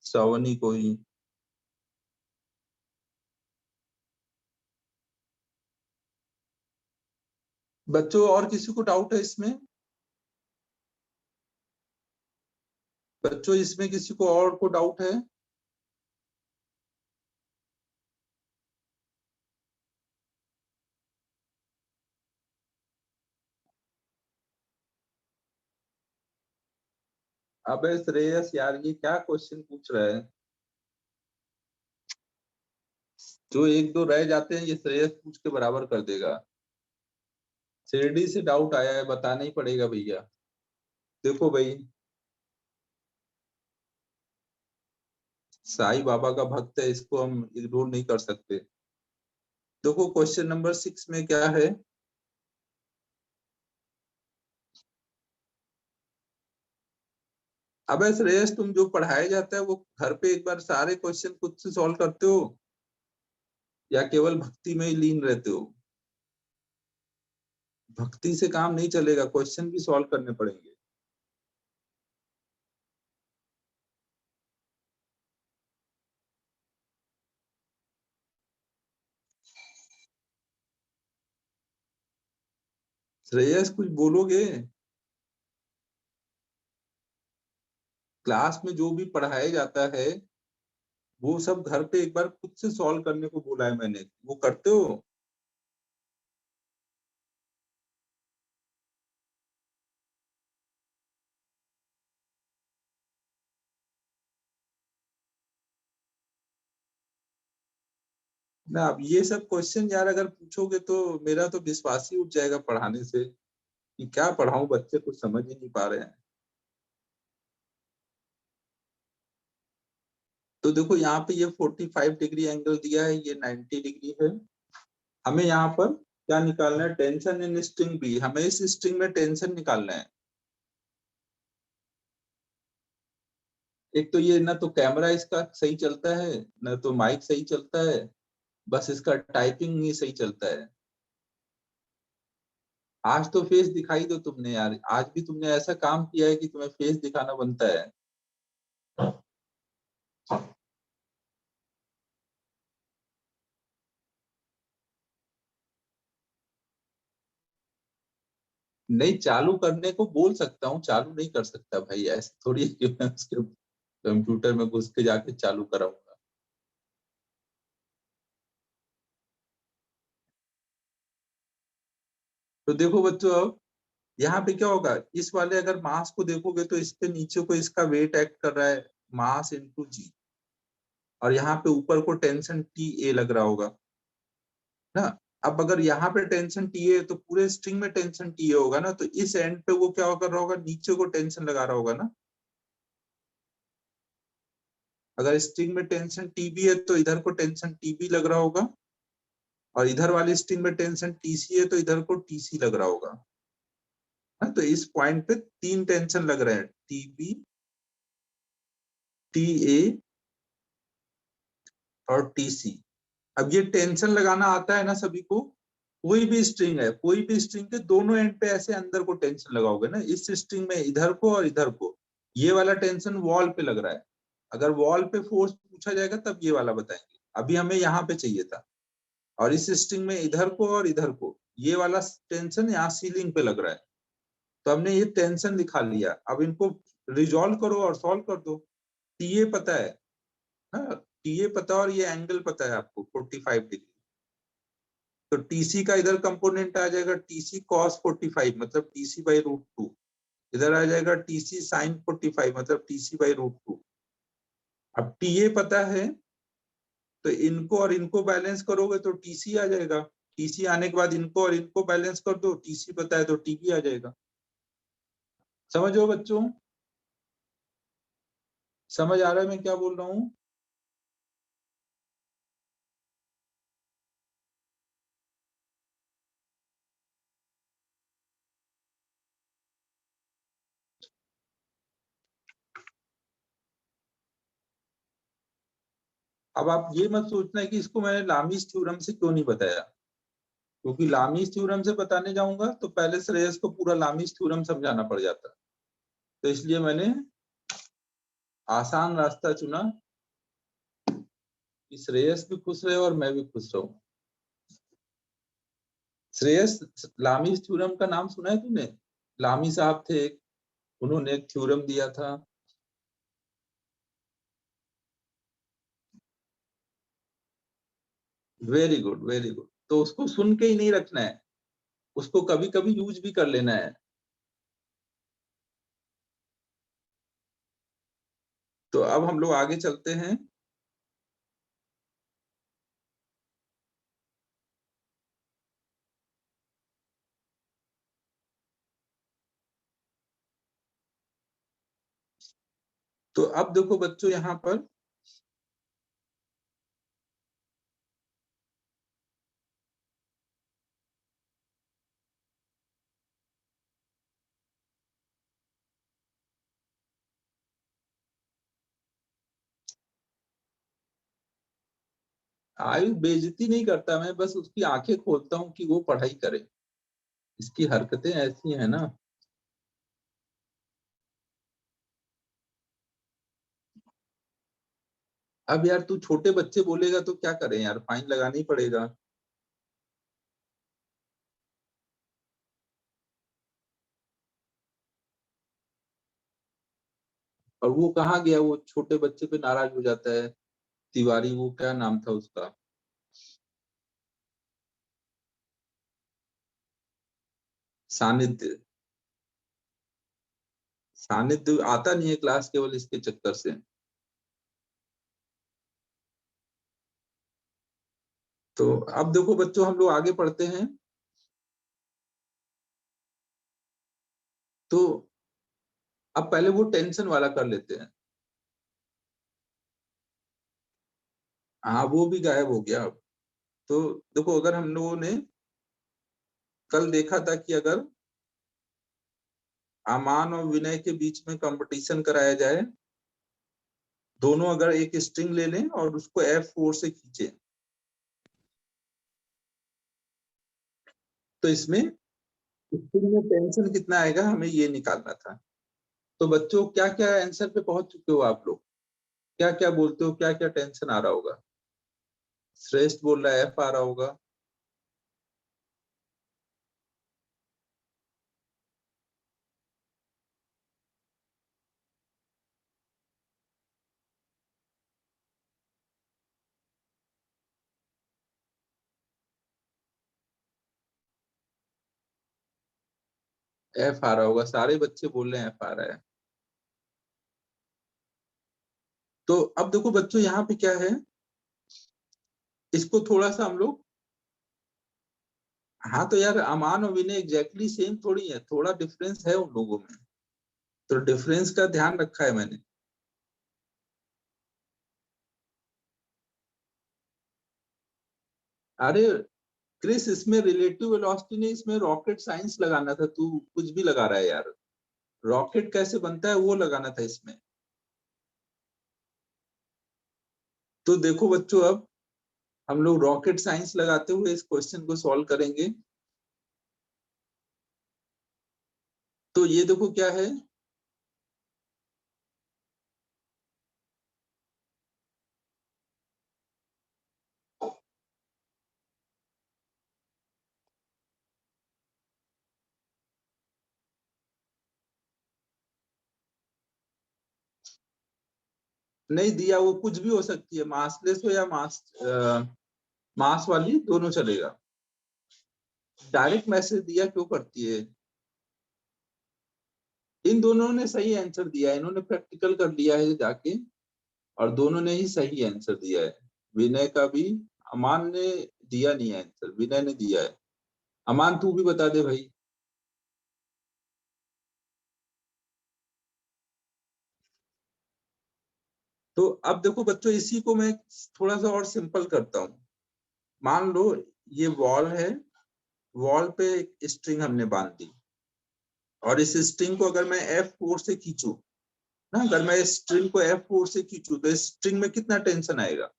श्रावणी को ही। बच्चों और किसी को डाउट है इसमें? बच्चों इसमें किसी को और को डाउट है? अबे श्रेयस यार, ये क्या क्वेश्चन पूछ रहा है? जो एक दो रह जाते हैं ये श्रेयस पूछ के बराबर कर देगा। शिरडी से डाउट आया है, बताना ही पड़ेगा भैया। देखो भाई, साईं बाबा का भक्त है, इसको हम इग्नोर नहीं कर सकते। देखो क्वेश्चन नंबर 6 में क्या है। अबे श्रेयस, तुम जो पढ़ाया जाता है वो घर पे एक बार सारे क्वेश्चन खुद से सॉल्व करते हो, या केवल भक्ति में ही लीन रहते हो? भक्ति से काम नहीं चलेगा, क्वेश्चन भी सॉल्व करने पड़ेंगे। श्रेयस कुछ बोलोगे? क्लास में जो भी पढ़ाया जाता है वो सब घर पे एक बार खुद से सॉल्व करने को बोला है मैंने, वो करते हो? ना, अब ये सब क्वेश्चन यार अगर पूछोगे तो मेरा तो विश्वास ही उठ जाएगा पढ़ाने से, कि क्या पढ़ाऊं, बच्चे कुछ समझ ही नहीं पा रहे हैं। तो देखो यहाँ पे ये 45 डिग्री एंगल दिया है, ये 90 डिग्री है। हमें यहाँ पर क्या निकालना है? टेंशन इन स्ट्रिंग बी, हमें इस स्ट्रिंग में टेंशन निकालना है। एक तो ये ना तो कैमरा इसका सही चलता है, ना तो माइक सही चलता है, बस इसका टाइपिंग ही सही चलता है। आज तो फेस दिखाई दो तुमने यार, आज भी तुमने ऐसा काम किया है कि तुम्हें फेस दिखाना बनता है। नहीं, चालू करने को बोल सकता हूँ, चालू नहीं कर सकता भाई, ऐसे थोड़ी है कि मैं उसके कंप्यूटर में घुस के जाके चालू कराऊंगा। तो देखो बच्चों, अब यहाँ पे क्या होगा, इस वाले अगर मास को देखोगे तो इसके नीचे को इसका वेट एक्ट कर रहा है, मास इंटू जी, और यहाँ पे ऊपर को टेंशन टी ए लग रहा होगा ना। अब अगर यहाँ पे टेंशन टी ए, तो पूरे स्ट्रिंग में टेंशन टी ए होगा ना, तो इस एंड पे वो क्या कर रहा होगा, नीचे को टेंशन लगा रहा होगा ना। अगर स्ट्रिंग में टेंशन टीबी है तो इधर को टेंशन टीबी लग रहा होगा, और इधर वाली स्ट्रिंग में टेंशन टीसी है तो इधर को टीसी लग रहा होगा। हाँ, तो इस पॉइंट पे तीन टेंशन लग रहे हैं, टीबी, टी ए और टीसी। अब ये टेंशन लगाना आता है ना सभी को। कोई भी स्ट्रिंग है, कोई भी स्ट्रिंग के दोनों एंड पे ऐसे अंदर को टेंशन लगाओगे ना, इस स्ट्रिंग में इधर को और इधर को, ये वाला टेंशन वॉल पे लग रहा है। अगर वॉल पे फोर्स पूछा जाएगा तब ये वाला बताएंगे, अभी हमें यहाँ पे चाहिए था। और इस स्ट्रिंग में इधर को और इधर को, ये वाला टेंशन यहाँ सीलिंग पे लग रहा है। तो हमने ये टेंशन लिखा लिया, अब इनको रिजॉल्व करो और सॉल्व कर दो। टीए पता है, हाँ टीए पता, और ये एंगल पता है आपको 45 डिग्री। तो टीसी का इधर कंपोनेंट आ जाएगा टीसी कॉस 45, मतलब टीसी बाई रूट टू। इधर आ जाएगा टीसी साइन 45, मतलब टीसी बाई रूट टू। अब टीए पता है, तो इनको और इनको बैलेंस करोगे तो टीसी आ जाएगा। टीसी आने के बाद इनको और इनको बैलेंस कर दो, टीसी पता है तो टीबी आ जाएगा। समझो बच्चों, समझ आ रहा है मैं क्या बोल रहा हूँ? अब आप ये मत सोचना है कि इसको मैंने लामीस थ्योरम से क्यों नहीं बताया, क्योंकि लामीस थ्योरम से बताने जाऊंगा तो पहले श्रेयस को पूरा लामीस थ्योरम समझाना पड़ जाता। तो इसलिए मैंने आसान रास्ता चुना, कि श्रेयस भी खुश रहे और मैं भी खुश रहूं। श्रेयस, लामीस थ्योरम का नाम सुना है तूने? लामी साहब थे एक, उन्होंने एक थ्योरम दिया था। Very good, very good. तो उसको सुन के ही नहीं रखना है, उसको कभी कभी यूज भी कर लेना है। तो अब हम लोग आगे चलते हैं। तो अब देखो बच्चों यहाँ पर आयु बेइज्जती नहीं करता, मैं बस उसकी आंखें खोलता हूँ कि वो पढ़ाई करे। इसकी हरकतें ऐसी है ना। अब यार तू छोटे बच्चे बोलेगा तो क्या करें यार, फाइन लगाना ही पड़ेगा। और वो कहाँ गया, वो छोटे बच्चे पे नाराज हो जाता है। तिवारी, वो क्या नाम था उसका। सानिध्य। सानिध्य आता नहीं है क्लास केवल इसके चक्कर से। तो अब देखो बच्चों हम लोग आगे पढ़ते हैं। तो अब पहले वो टेंशन वाला कर लेते हैं। हाँ वो भी गायब हो गया अब। तो देखो अगर हम लोगों ने कल देखा था कि अगर अमान और विनय के बीच में कंपटीशन कराया जाए, दोनों अगर एक स्ट्रिंग ले लें और उसको F4 से खींचे, तो इसमें स्ट्रिंग में टेंशन कितना आएगा हमें ये निकालना था। तो बच्चों क्या क्या आंसर पे पहुंच चुके हो आप लोग, क्या क्या बोलते हो, क्या क्या टेंशन आ रहा होगा। श्रेष्ठ बोल रहा है F आ रहा होगा। F आ रहा होगा, सारे बच्चे बोल रहे हैं F आ रहा है। तो अब देखो बच्चों यहाँ पे क्या है, इसको थोड़ा सा हम लोग, हाँ तो यार अमान और विनय एग्जैक्टली सेम थोड़ी है, थोड़ा डिफरेंस है उन लोगों में। तो डिफरेंस का ध्यान रखा है मैंने। अरे क्रिस, इसमें रिलेटिव वेलोसिटी नहीं, इसमें रॉकेट साइंस लगाना था, तू कुछ भी लगा रहा है यार। रॉकेट कैसे बनता है वो लगाना था इसमें। तो देखो बच्चों अब हम लोग रॉकेट साइंस लगाते हुए इस क्वेश्चन को सॉल्व करेंगे। तो ये देखो क्या है। नहीं दिया, वो कुछ भी हो सकती है, मासलेस हो या मास वाली, दोनों चलेगा। डायरेक्ट मैसेज दिया क्यों करती है। इन दोनों ने सही आंसर दिया है, इन्होंने प्रैक्टिकल कर लिया है जाके, और दोनों ने ही सही आंसर दिया है। विनय का भी, अमान ने दिया नहीं है आंसर, विनय ने दिया है। अमान तू भी बता दे भाई। तो अब देखो बच्चों इसी को मैं थोड़ा सा और सिंपल करता हूँ। मान लो ये वॉल है, वॉल पे एक स्ट्रिंग हमने बांध दी, और इस स्ट्रिंग को अगर मैं F4 से खींचू ना, अगर मैं इस स्ट्रिंग को F4 से खींचू तो इस स्ट्रिंग में कितना टेंशन आएगा।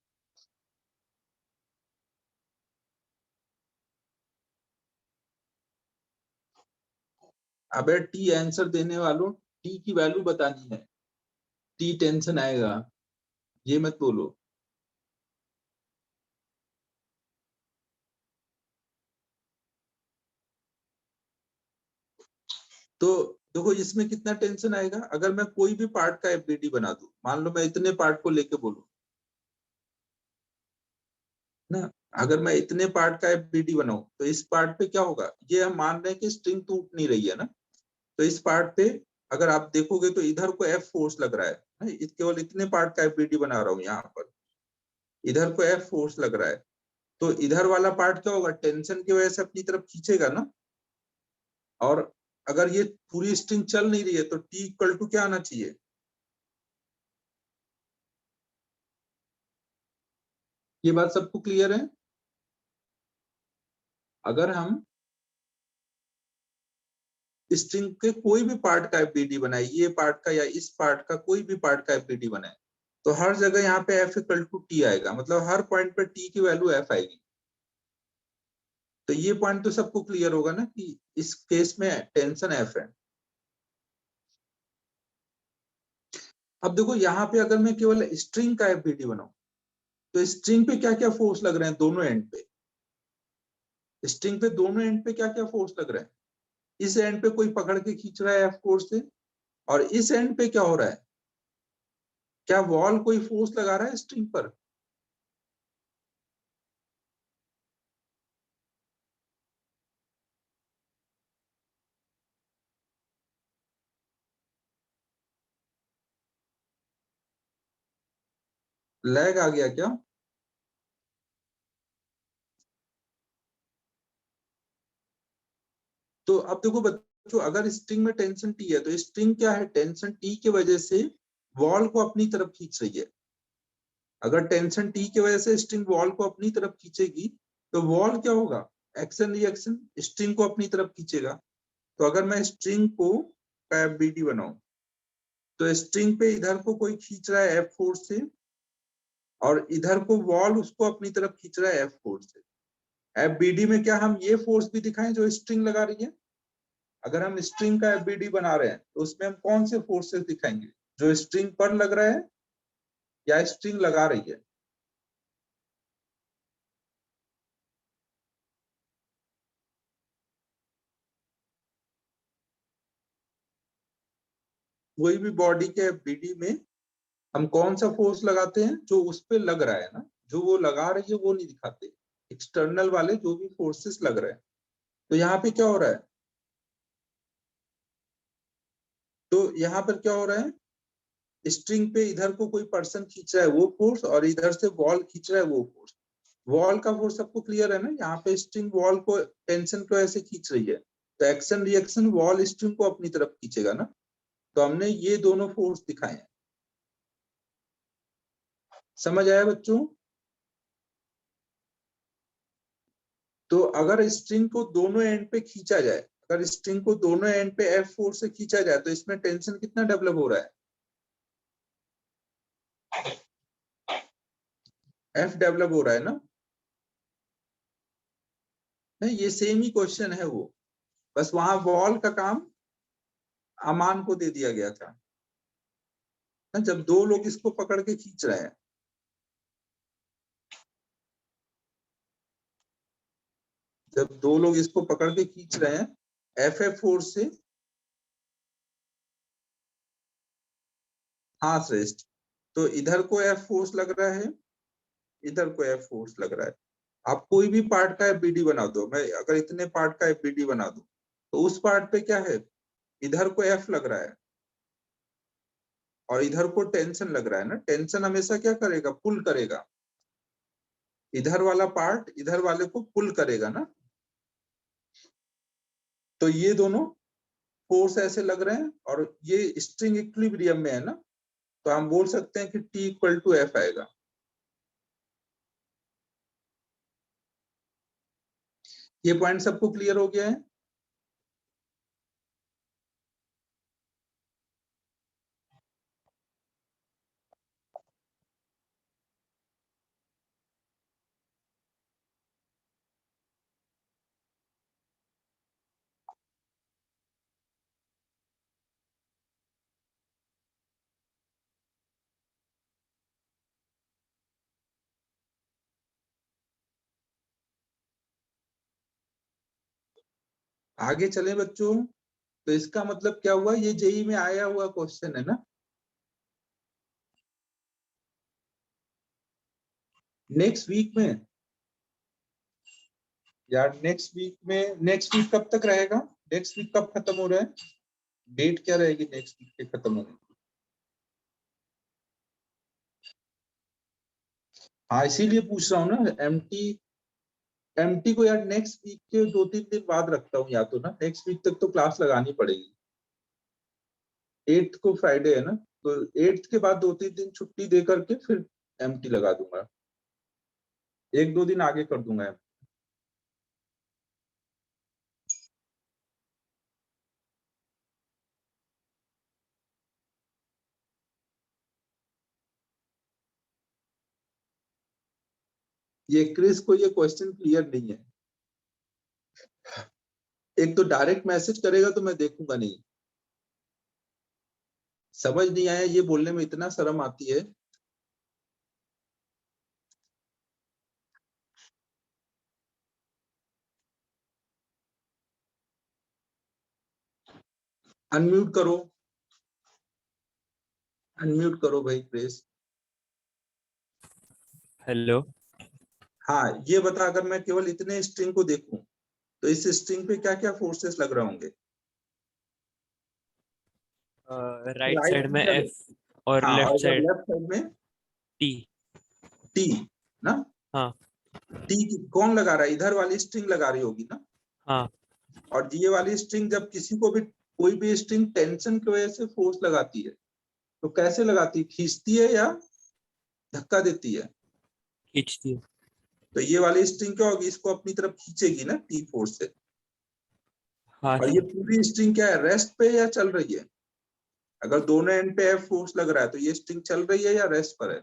अबे टी आंसर देने वालों, टी की वैल्यू बतानी है, टी टेंशन आएगा, ये मत बोलो। तो देखो इसमें कितना टेंशन आएगा, अगर मैं कोई भी पार्ट का एफडीडी बना दूं, मान लो मैं इतने पार्ट को लेके बोलूं ना, अगर मैं इतने पार्ट का एफडीडी बनाऊं तो इस पार्ट पे क्या होगा, ये हम मान रहे हैं कि स्ट्रिंग टूट नहीं रही है ना, तो इस पार्ट पे अगर आप देखोगे तो इधर को एफ फोर्स लग रहा है, केवल इतने पार्ट का एफबीडी बना रहा हूं यहाँ पर, इधर को एफ फोर्स लग रहा है, तो इधर वाला पार्ट क्या होगा, टेंशन की वजह से अपनी तरफ खींचेगा ना। और अगर ये पूरी स्ट्रिंग चल नहीं रही है तो टी इक्वल टू क्या आना चाहिए, ये बात सबको क्लियर है। अगर हम स्ट्रिंग के कोई भी पार्ट का एफबीडी बनाए, ये पार्ट का या इस पार्ट का कोई भी पार्ट का एफबीडी बनाए, तो हर जगह यहाँ पे एफ इक्वल टू टी आएगा, मतलब हर पॉइंट पे टी की वैल्यू एफ आएगी। तो ये पॉइंट तो सबको क्लियर होगा ना कि इस केस में टेंशन एफ है। अब देखो यहाँ पे अगर मैं केवल स्ट्रिंग का एफबीडी बनाऊं, तो स्ट्रिंग पे क्या क्या फोर्स लग रहे हैं दोनों एंड पे, स्ट्रिंग पे दोनों एंड पे क्या क्या फोर्स लग रहे हैं। इस एंड पे कोई पकड़ के खींच रहा है एफ फोर्स से, और इस एंड पे क्या हो रहा है, क्या वॉल कोई फोर्स लगा रहा है स्ट्रिंग पर। लैग आ गया क्या। तो अब देखो बच्चों, अगर स्ट्रिंग में टेंशन टी है तो स्ट्रिंग क्या है, टेंशन टी की वजह से वॉल को अपनी तरफ खींच रही है। अगर टेंशन टी की वजह से स्ट्रिंग वॉल को अपनी तरफ खींचेगी, तो वॉल क्या होगा, एक्शन रिएक्शन स्ट्रिंग को अपनी तरफ खींचेगा। तो अगर मैं स्ट्रिंग को एफबीडी बनाऊं, तो स्ट्रिंग पे इधर को कोई खींच रहा है एफ फोर्स से, और इधर को वॉल उसको अपनी तरफ खींच रहा है एफ फोर्स से। एफबीडी में क्या हम ये फोर्स भी दिखाएं जो स्ट्रिंग लगा रही है। अगर हम स्ट्रिंग का एफबीडी बना रहे हैं तो उसमें हम कौन से फोर्सेस दिखाएंगे, जो स्ट्रिंग पर लग रहा है या स्ट्रिंग लगा रही है। कोई भी बॉडी के एफबीडी में हम कौन सा फोर्स लगाते हैं, जो उस पे लग रहा है ना, जो वो लगा रही है वो नहीं दिखाते, एक्सटर्नल वाले जो भी फोर्सेस लग रहे हैं। तो यहाँ पे क्या हो रहा है, तो यहाँ पर क्या हो रहा है, स्ट्रिंग पे इधर को कोई पर्सन खींच रहा है वो फोर्स, और इधर से वॉल खींच रहा है वो फोर्स। वॉल का फोर्स सबको क्लियर है ना, यहाँ पे स्ट्रिंग वॉल को टेंशन को ऐसे खींच रही है, तो एक्शन रिएक्शन वॉल स्ट्रिंग को अपनी तरफ खींचेगा ना। तो हमने ये दोनों फोर्स दिखाए हैं। समझ आया बच्चों। तो अगर स्ट्रिंग को दोनों एंड पे खींचा जाए, अगर स्ट्रिंग को दोनों एंड पे एफ फोर्स से खींचा जाए, तो इसमें टेंशन कितना डेवलप हो रहा है, एफ डेवलप हो रहा है ना। नहीं, ये सेम ही क्वेश्चन है वो, बस वहां वॉल का काम अमान को दे दिया गया था ना, जब दो लोग इसको पकड़ के खींच रहे हैं। जब दो लोग इसको पकड़ के खींच रहे हैं एफ एफ फोर्स से, हाँ श्रेष्ठ, तो इधर को एफ फोर्स लग रहा है, इधर को एफ फोर्स लग रहा है। आप कोई भी पार्ट का एफबीडी बना दो, मैं अगर इतने पार्ट का एफबीडी बना दूं, तो उस पार्ट पे क्या है, इधर को एफ लग रहा है और इधर को टेंशन लग रहा है ना। टेंशन हमेशा क्या करेगा, पुल करेगा, इधर वाला पार्ट इधर वाले को पुल करेगा ना। तो ये दोनों फोर्स ऐसे लग रहे हैं और ये स्ट्रिंग इक्विलिब्रियम में है ना, तो हम बोल सकते हैं कि टी इक्वल टू एफ आएगा। ये पॉइंट सबको क्लियर हो गया है। आगे चले बच्चों, तो इसका मतलब क्या हुआ, ये जेई में आया हुआ क्वेश्चन है ना। नेक्स्ट वीक में, यार नेक्स्ट वीक में, नेक्स्ट वीक कब तक रहेगा, नेक्स्ट वीक कब खत्म हो रहा है। डेट क्या रहेगी नेक्स्ट वीक के खत्म होने की? हाँ इसीलिए पूछ रहा हूँ ना, एमटी को यार नेक्स्ट वीक के 2-3 दिन बाद रखता हूँ, या तो ना नेक्स्ट वीक तक तो क्लास लगानी पड़ेगी। 8th को फ्राइडे है ना, तो 8th के बाद 2-3 दिन छुट्टी दे करके फिर एमटी लगा दूंगा, 1-2 दिन आगे कर दूंगा। ये क्रिस को ये क्वेश्चन क्लियर नहीं है, एक तो डायरेक्ट मैसेज करेगा तो मैं देखूंगा नहीं, समझ नहीं आया ये बोलने में इतना शर्म आती है। अनम्यूट करो, अनम्यूट करो भाई क्रिस। हेलो। हाँ ये बता, अगर मैं केवल इतने स्ट्रिंग को देखूं तो इस स्ट्रिंग पे क्या क्या फोर्सेस लग रहे होंगे? राइट राइट साइड में में, एफ और हाँ, लेफ्ट और साइड लेफ्ट साइड में टी। टी ना। हाँ टी कौन लगा रहा है? इधर वाली स्ट्रिंग लगा रही होगी ना। हाँ। और ये वाली स्ट्रिंग जब किसी को भी, कोई भी स्ट्रिंग टेंशन की वजह से फोर्स लगाती है तो कैसे लगाती है? खींचती है या धक्का देती है? खींचती है। तो ये वाली स्ट्रिंग क्या होगी, इसको अपनी तरफ खींचेगी ना टी फोर्स से। हाँ और ये सर। पूरी स्ट्रिंग क्या है, रेस्ट पे या चल रही है? अगर दोनों एंड पे एफ फोर्स लग रहा है तो ये स्ट्रिंग चल रही है या रेस्ट पर है?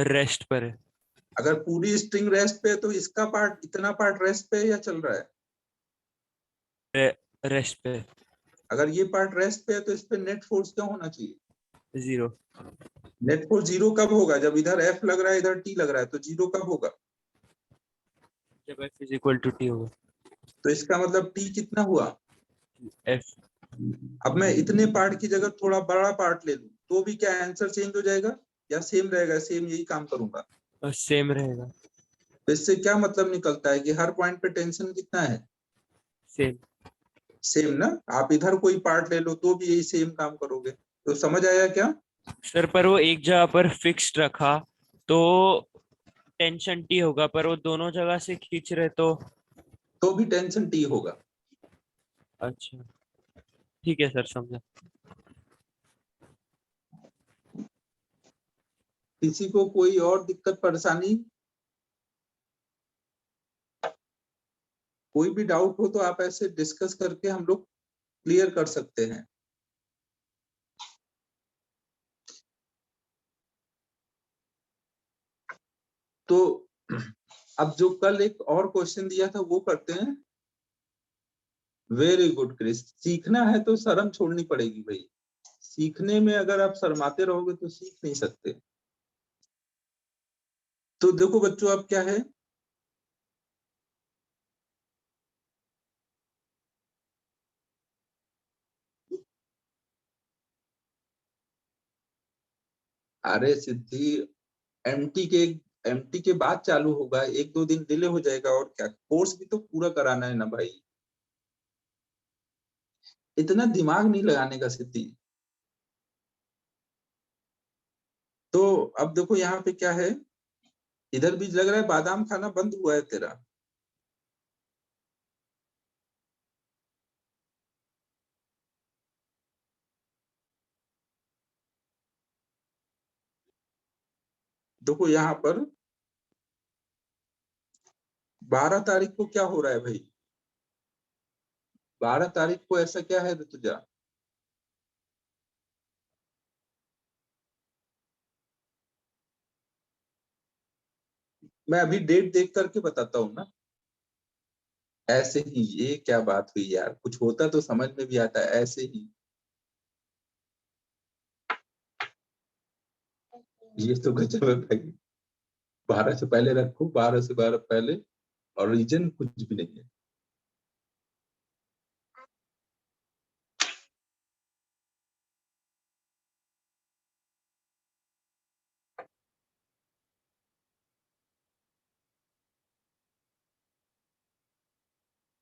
रेस्ट पर है। अगर पूरी स्ट्रिंग रेस्ट पे है तो इसका पार्ट, इतना पार्ट रेस्ट पे है या चल रहा है? रेस्ट पे। अगर ये पार्ट रेस्ट पे है तो इस पे नेट फोर्स क्या होना चाहिए? जीरो। नेट फोर्स जीरो कब होगा? जब इधर एफ लग रहा है इधर टी लग रहा है, तो जीरो कब होगा? जब F is equal to T होगा। तो इसका मतलब टी कितना हुआ? एफ। अब मैं इतने पार्ट की जगह थोड़ा बड़ा पार्ट ले लूं तो भी क्या आंसर चेंज हो जाएगा या सेम रहेगा? सेम यही काम करूंगा। और सेम रहेगा। तो इससे क्या मतलब निकलता है कि हर पॉइंट पे टेंशन कितना है? सेम। सेम ना। आप इधर कोई पार्ट ले लो तो भी यही सेम काम करोगे। तो समझ आया क्या? सर पर वो एक जगह पर फिक्स्ड रखा तो टेंशन टी होगा, पर वो दोनों जगह से खींच रहे तो भी टेंशन टी होगा। अच्छा ठीक है सर, समझा। किसी को कोई और दिक्कत परेशानी, कोई भी डाउट हो तो आप ऐसे डिस्कस करके हम लोग क्लियर कर सकते हैं। तो अब जो कल एक और क्वेश्चन दिया था वो करते हैं। वेरी गुड क्रिस, सीखना है तो शर्म छोड़नी पड़ेगी भाई। सीखने में अगर आप शर्माते रहोगे तो सीख नहीं सकते। तो देखो बच्चों, अब क्या है, अरे सिद्धि, एमटी के एमटी के बाद चालू होगा, 1-2 दिन डिले हो जाएगा और क्या, कोर्स भी तो पूरा कराना है ना भाई। इतना दिमाग नहीं लगाने का सिद्धि। तो अब देखो यहाँ पे क्या है, इधर भी लग रहा है बादाम खाना बंद हुआ है तेरा। देखो यहाँ पर 12 तारीख को क्या हो रहा है भाई? 12 तारीख को ऐसा क्या है ऋतुजा? मैं अभी डेट देख करके बताता हूँ ना। ऐसे ही, ये क्या बात हुई यार, कुछ होता तो समझ में भी आता है ऐसे ही। ये तो गजब है भाई। 12 से पहले रखो, 12 से 12 पहले, और रीजन कुछ भी नहीं है।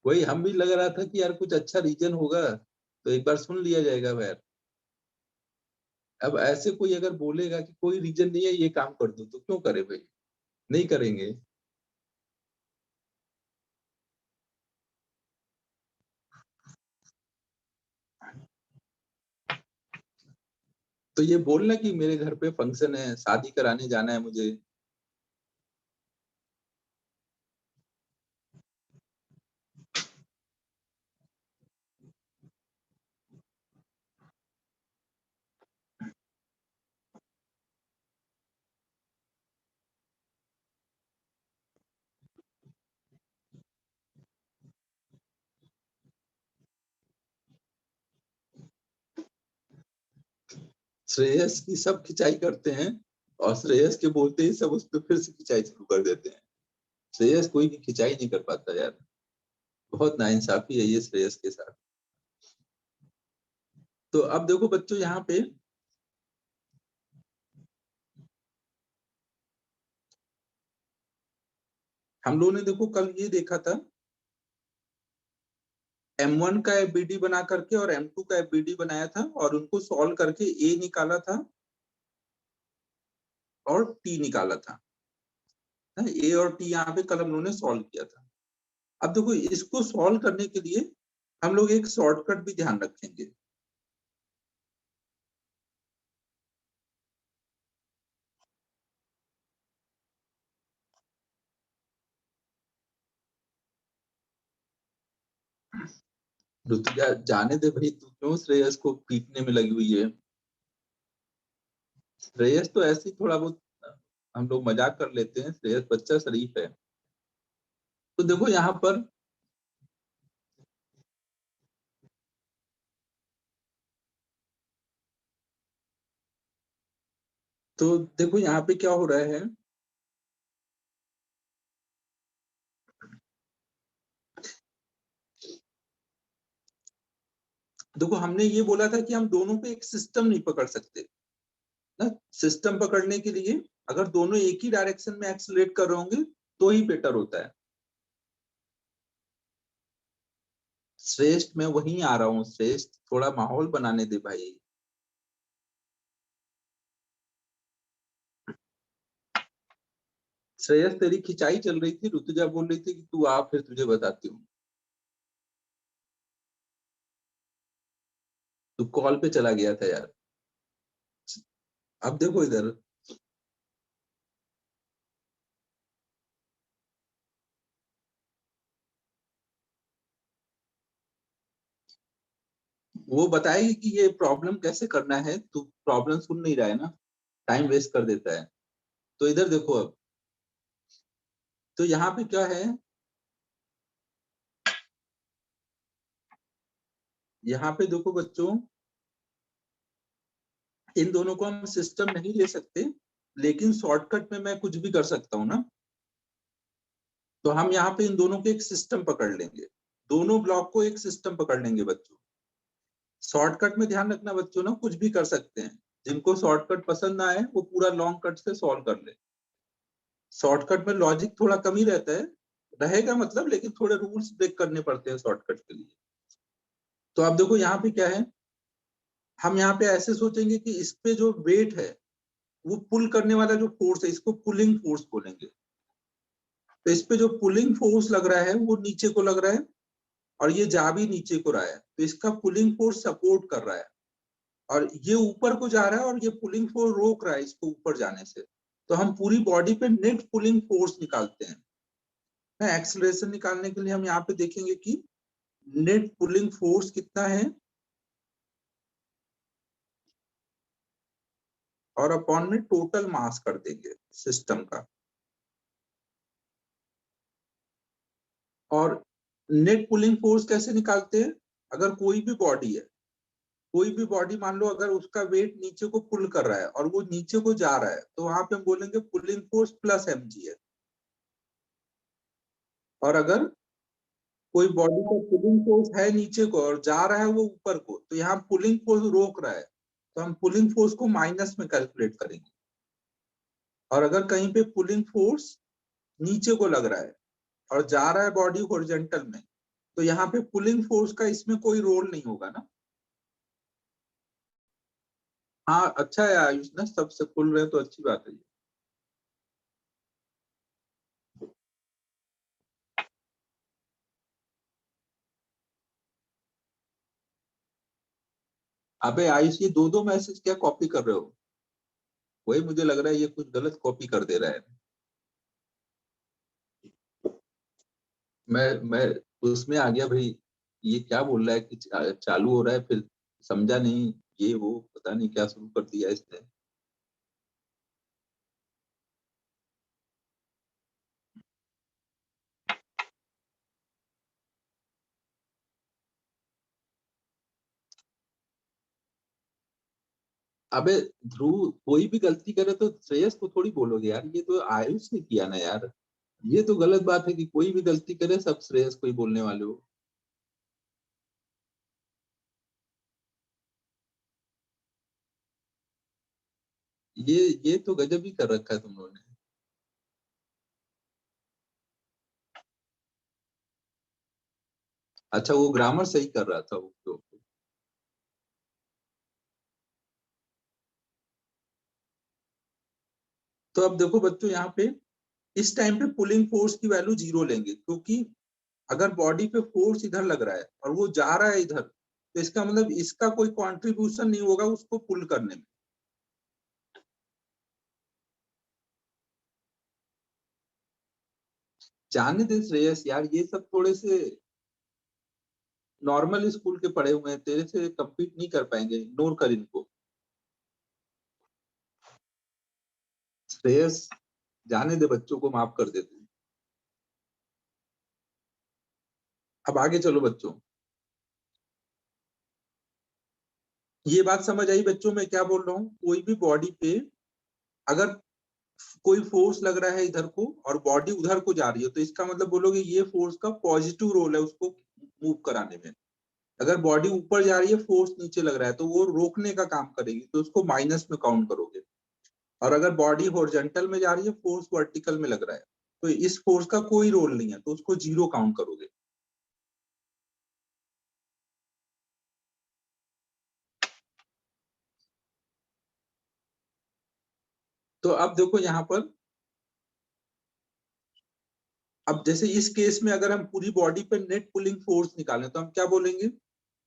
वही हम भी लग रहा था कि यार कुछ अच्छा रीजन होगा तो एक बार सुन लिया जाएगा यार। अब ऐसे कोई अगर बोलेगा कि कोई रीजन नहीं है ये काम कर दो तो क्यों करे भाई, नहीं करेंगे। तो ये बोलना कि मेरे घर पे फंक्शन है, शादी कराने जाना है मुझे। श्रेयस की सब खिंचाई करते हैं और श्रेयस के बोलते ही सब उस पर फिर से खिंचाई शुरू कर देते हैं। श्रेयस कोई की खिंचाई नहीं कर पाता यार, बहुत नाइंसाफी है ये श्रेयस के साथ। तो अब देखो बच्चों यहाँ पे हम लोगों ने देखो कल ये देखा था, M1 का एफबीडी बना करके और M2 का एफबीडी बनाया था और उनको सॉल्व करके ए निकाला था और टी निकाला था। ए और टी यहाँ पे कल हम लोगों ने सॉल्व किया था। अब देखो इसको सॉल्व करने के लिए हम लोग एक शॉर्टकट भी ध्यान रखेंगे। ऋतुजा जाने दे भाई, तू क्यों श्रेयस को पीटने में लगी हुई है। श्रेयस तो ऐसे ही थोड़ा बहुत हम लोग मजाक कर लेते हैं, श्रेयस बच्चा शरीफ है। तो देखो यहाँ पर तो देखो यहाँ पे क्या हो रहा है, देखो हमने ये बोला था कि हम दोनों पे एक सिस्टम नहीं पकड़ सकते ना। सिस्टम पकड़ने के लिए अगर दोनों एक ही डायरेक्शन में एक्सेलरेट कर रहे होंगे तो ही बेटर होता है। श्रेष्ठ मैं वहीं आ रहा हूँ, श्रेष्ठ थोड़ा माहौल बनाने दे भाई। श्रेयस तेरी खिंचाई चल रही थी, ऋतुजा बोल रही थी कि तू आ फिर तुझे बताती हूँ। तू कॉल पे चला गया था यार। अब देखो इधर, वो बताएगी कि ये प्रॉब्लम कैसे करना है, तू प्रॉब्लम सुन नहीं रहा है ना, टाइम वेस्ट कर देता है। तो इधर देखो अब, तो यहाँ पे क्या है, यहाँ पे देखो बच्चों, इन दोनों को हम सिस्टम नहीं ले सकते लेकिन शॉर्टकट में मैं कुछ भी कर सकता हूँ ना। तो हम यहाँ पे इन दोनों के एक सिस्टम पकड़ लेंगे, दोनों ब्लॉक को एक सिस्टम पकड़ लेंगे बच्चों। शॉर्टकट में ध्यान रखना बच्चों ना, कुछ भी कर सकते हैं, जिनको शॉर्टकट पसंद ना आए वो पूरा लॉन्ग कट से सॉल्व कर ले। शॉर्टकट में लॉजिक थोड़ा कम ही रहता है, रहेगा मतलब, लेकिन थोड़े रूल्स ब्रेक करने पड़ते हैं शॉर्टकट के लिए। तो आप देखो यहाँ पे क्या है, हम यहाँ पे ऐसे सोचेंगे कि इस पे जो वेट है वो पुल करने वाला जो फोर्स है इसको पुलिंग फोर्स बोलेंगे। तो इस पे जो पुलिंग फोर्स लग रहा है वो नीचे को लग रहा है और ये जा भी नीचे को रहा है, तो इसका पुलिंग फोर्स सपोर्ट कर रहा है। और ये ऊपर को जा रहा है और ये पुलिंग फोर्स रोक रहा है इसको ऊपर जाने से। तो हम पूरी बॉडी पे नेट पुलिंग फोर्स निकालते हैं। एक्सेलरेशन निकालने के लिए हम यहाँ पे देखेंगे कि नेट पुलिंग फोर्स कितना है और अपॉन में टोटल मास कर देंगे सिस्टम का। और नेट पुलिंग फोर्स कैसे निकालते हैं, अगर कोई भी बॉडी है, कोई भी बॉडी मान लो अगर उसका वेट नीचे को पुल कर रहा है और वो नीचे को जा रहा है तो वहां पे हम बोलेंगे पुलिंग फोर्स प्लस mg है। और अगर कोई बॉडी का पुलिंग फोर्स है नीचे को और जा रहा है वो ऊपर को, तो यहाँ पुलिंग फोर्स रोक रहा है तो हम पुलिंग फोर्स को माइनस में कैलकुलेट करेंगे। और अगर कहीं पे पुलिंग फोर्स नीचे को लग रहा है और जा रहा है बॉडी हॉरिजॉन्टल में, तो यहाँ पे पुलिंग फोर्स का इसमें कोई रोल नहीं होगा ना। हाँ अच्छा है आयुष ना, सबसे खुल रहे तो अच्छी बात है। अबे आयुष ये दो दो मैसेज क्या कॉपी कर रहे हो? वही मुझे लग रहा है ये कुछ गलत कॉपी कर दे रहा है। मैं उसमें आ गया भाई, ये क्या बोल रहा है कि चालू हो रहा है, फिर समझा नहीं, ये वो पता नहीं क्या शुरू कर दिया इसने। अबे ध्रुव कोई भी गलती करे तो श्रेयस को थोड़ी बोलोगे यार, ये तो आयुष ने किया ना यार। ये तो गलत बात है कि कोई भी गलती करे सब श्रेयस को ही बोलने वाले हो। ये तो गजब ही कर रखा है तुम लोगों ने। अच्छा वो ग्रामर सही कर रहा था वो तो। तो अब देखो बच्चों यहाँ पे इस टाइम पे पुलिंग फोर्स की वैल्यू जीरो लेंगे, क्योंकि अगर बॉडी पे फोर्स इधर लग रहा है और वो जा रहा है इधर, तो इसका मतलब इसका कोई कंट्रीब्यूशन नहीं होगा उसको पुल करने में। जाने दे श्रेयस यार, ये सब थोड़े से नॉर्मल स्कूल के पढ़े हुए हैं, तेरे से कम्पीट नहीं कर पाएंगे, इग्नोर कर इनको। श्रेयस जाने दे, बच्चों को माफ कर देते हैं। अब आगे चलो बच्चों। ये बात समझ आई बच्चों मैं क्या बोल रहा हूँ? कोई भी बॉडी पे अगर कोई फोर्स लग रहा है इधर को और बॉडी उधर को जा रही है, तो इसका मतलब बोलोगे ये फोर्स का पॉजिटिव रोल है उसको मूव कराने में। अगर बॉडी ऊपर जा रही है फोर्स नीचे लग रहा है तो वो रोकने का काम करेगी, तो उसको माइनस में काउंट करोगे। और अगर बॉडी हॉरिजॉन्टल में जा रही है फोर्स वर्टिकल में लग रहा है, तो इस फोर्स का कोई रोल नहीं है, तो उसको जीरो काउंट करोगे। तो अब देखो यहाँ पर, अब जैसे इस केस में अगर हम पूरी बॉडी पे नेट पुलिंग फोर्स निकालें तो हम क्या बोलेंगे?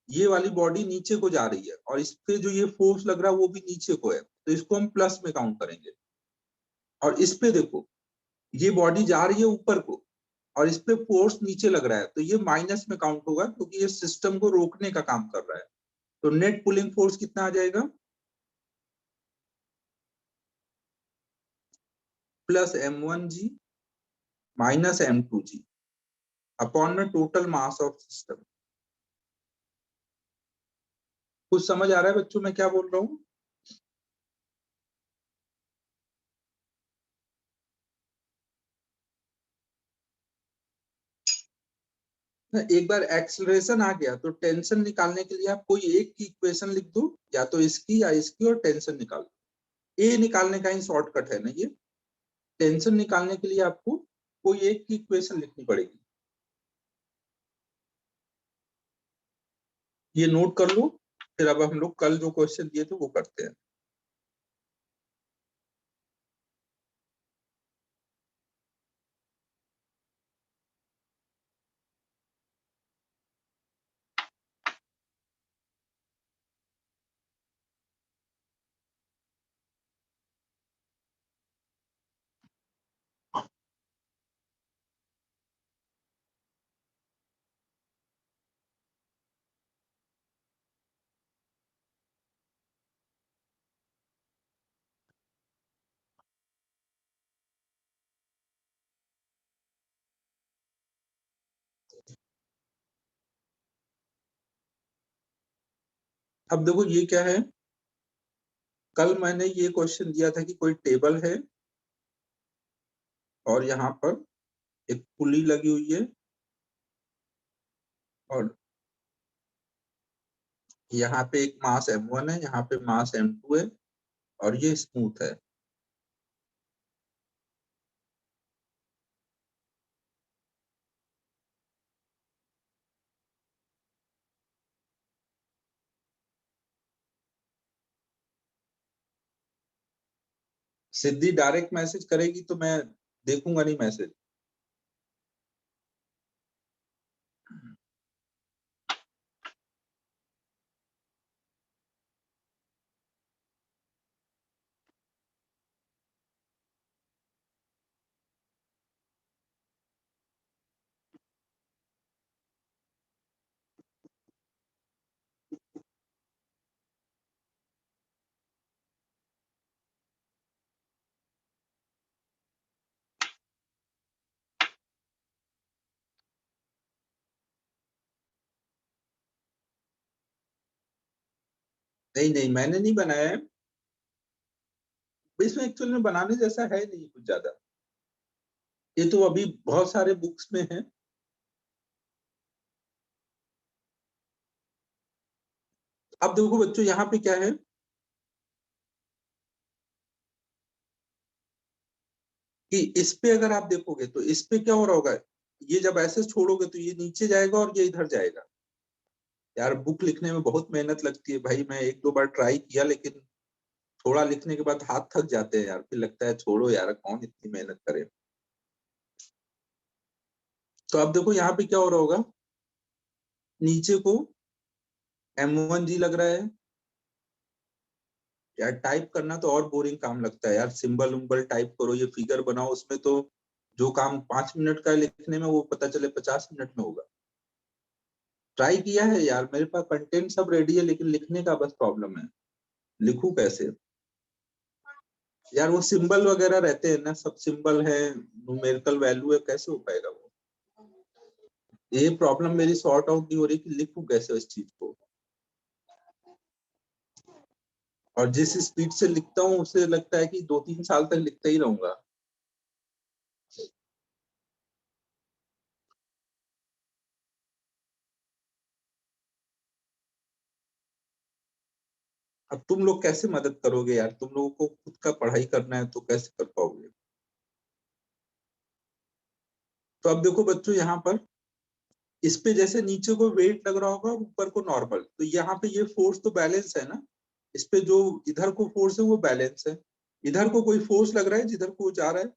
ये वाली बॉडी नीचे को जा रही है और इस पे जो ये फोर्स लग रहा है वो भी नीचे को है, तो इसको हम प्लस में काउंट करेंगे। और इस पे देखो, ये बॉडी जा रही है ऊपर को और इस पे फोर्स नीचे लग रहा है, तो ये माइनस में काउंट होगा क्योंकि ये सिस्टम को रोकने का काम कर रहा है। तो नेट पुलिंग फोर्स कितना आ जाएगा? Plus m1g minus m2g upon में टोटल मास ऑफ सिस्टम। कुछ समझ आ रहा है बच्चों मैं क्या बोल रहा हूँ? एक बार एक्सेलरेशन आ गया तो टेंशन निकालने के लिए आप कोई एक की इक्वेशन लिख दो, या तो इसकी या इसकी, और टेंशन निकालो। ए निकालने का ही शॉर्टकट है ना ये। टेंशन निकालने के लिए आपको कोई एक की इक्वेशन लिखनी पड़ेगी। ये नोट कर लो, फिर अब हम लोग कल जो क्वेश्चन दिए थे वो करते हैं। अब देखो ये क्या है, कल मैंने ये क्वेश्चन दिया था कि कोई टेबल है और यहाँ पर एक पुली लगी हुई है और यहाँ पे एक मास m1 है, यहाँ पे मास m2 है और ये स्मूथ है। सिद्धि डायरेक्ट मैसेज करेगी तो मैं देखूंगा नहीं मैसेज। नहीं नहीं, मैंने नहीं बनाया है। इसमें एक्चुअल में बनाने जैसा है नहीं कुछ ज्यादा। ये तो अभी बहुत सारे बुक्स में है। अब देखो बच्चों यहाँ पे क्या है कि इस पे अगर आप देखोगे तो इस पे क्या हो रहा होगा, ये जब ऐसे छोड़ोगे तो ये नीचे जाएगा और ये इधर जाएगा। यार बुक लिखने में बहुत मेहनत लगती है भाई, मैं एक दो बार ट्राई किया लेकिन थोड़ा लिखने के बाद हाथ थक जाते हैं यार, फिर लगता है छोड़ो यार कौन इतनी मेहनत करे। तो अब देखो यहाँ पे क्या हो रहा होगा, नीचे को M1G लग रहा है। यार टाइप करना तो और बोरिंग काम लगता है यार, सिंबल उम्बल टाइप करो, ये फिगर बनाओ, उसमें तो जो काम 5 मिनट का है लिखने में वो पता चले 50 मिनट में होगा। ट्राई किया है यार, मेरे पास कंटेंट सब रेडी है लेकिन लिखने का बस प्रॉब्लम है, लिखूं कैसे। यार वो सिंबल वगैरह रहते हैं ना, सब सिंबल है, न्यूमेरिकल वैल्यू है, कैसे हो पाएगा वो। ये प्रॉब्लम मेरी सॉर्ट आउट नहीं हो रही कि लिखूं कैसे इस चीज को। और जिस स्पीड से लिखता हूँ उसे लगता है कि 2-3 साल तक लिखता ही रहूंगा। अब तुम लोग कैसे मदद करोगे यार, तुम लोगों को खुद का पढ़ाई करना है तो कैसे कर पाओगे। तो अब देखो बच्चों यहाँ पर इस पे जैसे नीचे को वेट लग रहा होगा और ऊपर को नॉर्मल, तो यहाँ पे ये फोर्स तो बैलेंस है ना। इस पे जो इधर को फोर्स है वो बैलेंस है, इधर को कोई फोर्स लग रहा है जिधर को जा रहा है।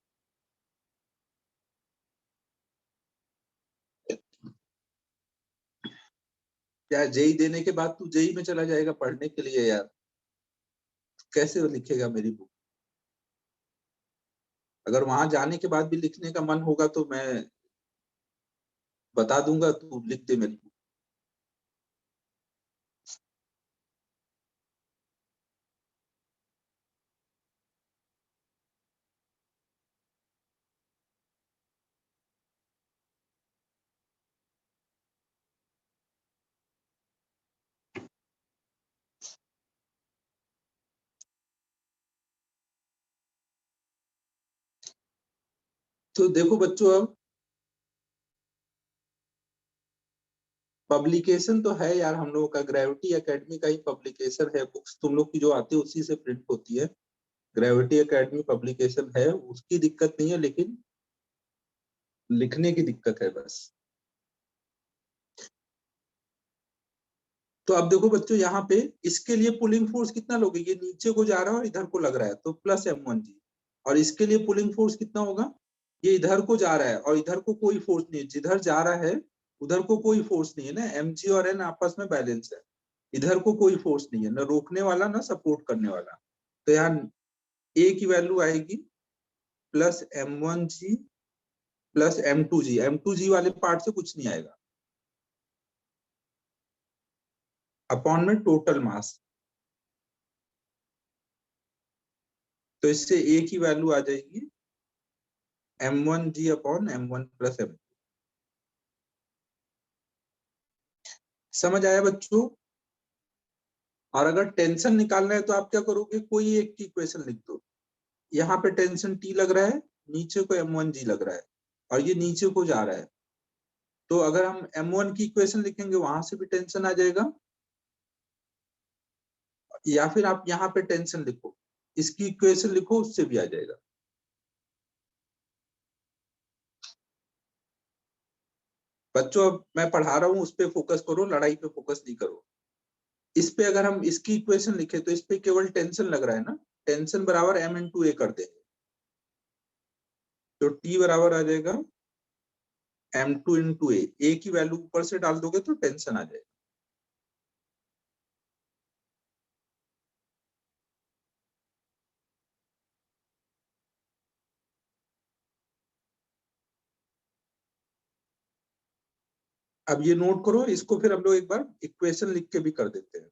क्या जेई देने के बाद तू जेई में चला जाएगा पढ़ने के लिए यार, कैसे लिखेगा मेरी बुक। अगर वहां जाने के बाद भी लिखने का मन होगा तो मैं बता दूंगा, तू लिख दे मेरी बुक। तो देखो बच्चों अब पब्लिकेशन तो है यार, हम लोगों का ग्रेविटी एकेडमी का ही पब्लिकेशन है, बुक्स तुम लोग की जो आती है उसी से प्रिंट होती है। ग्रेविटी एकेडमी पब्लिकेशन है, उसकी दिक्कत नहीं है, लेकिन लिखने की दिक्कत है बस। तो अब देखो बच्चों यहाँ पे इसके लिए पुलिंग फोर्स कितना लोगे, ये नीचे को जा रहा है और इधर को लग रहा है तो प्लस M1G। और इसके लिए पुलिंग फोर्स कितना होगा, ये इधर को जा रहा है और इधर को कोई फोर्स नहीं है, जिधर जा रहा है उधर को कोई फोर्स नहीं है ना, MG और N आपस में बैलेंस है। इधर को कोई फोर्स नहीं है, ना रोकने वाला ना सपोर्ट करने वाला। तो यहाँ A की वैल्यू आएगी +M1G +M2G, M2G वाले पार्ट से कुछ नहीं आएगा, अपॉन में टोटल मास। तो इससे A की वैल्यू आ जाएगी M1G अपॉन M1 + M। समझ आया बच्चों। और अगर टेंशन निकालना है तो आप क्या करोगे, कोई एक की इक्वेशन लिख दो। यहाँ पे टेंशन T लग रहा है, नीचे को M1G लग रहा है और ये नीचे को जा रहा है, तो अगर हम M1 की इक्वेशन लिखेंगे वहां से भी टेंशन आ जाएगा, या फिर आप यहाँ पे टेंशन लिखो, इसकी इक्वेशन लिखो, उससे भी आ जाएगा। बच्चों अब मैं पढ़ा रहा हूँ उस पे फोकस करो, लड़ाई पे फोकस नहीं करो। इस पे अगर हम इसकी इक्वेशन लिखे तो इस पे केवल टेंशन लग रहा है ना, टेंशन बराबर m इंटू ए कर देंगे, तो T बराबर आ जाएगा m2 इंटू ए की वैल्यू ऊपर से डाल दोगे तो टेंशन आ जाएगा। अब ये नोट करो, इसको फिर हम लोग एक बार इक्वेशन लिख के भी कर देते हैं।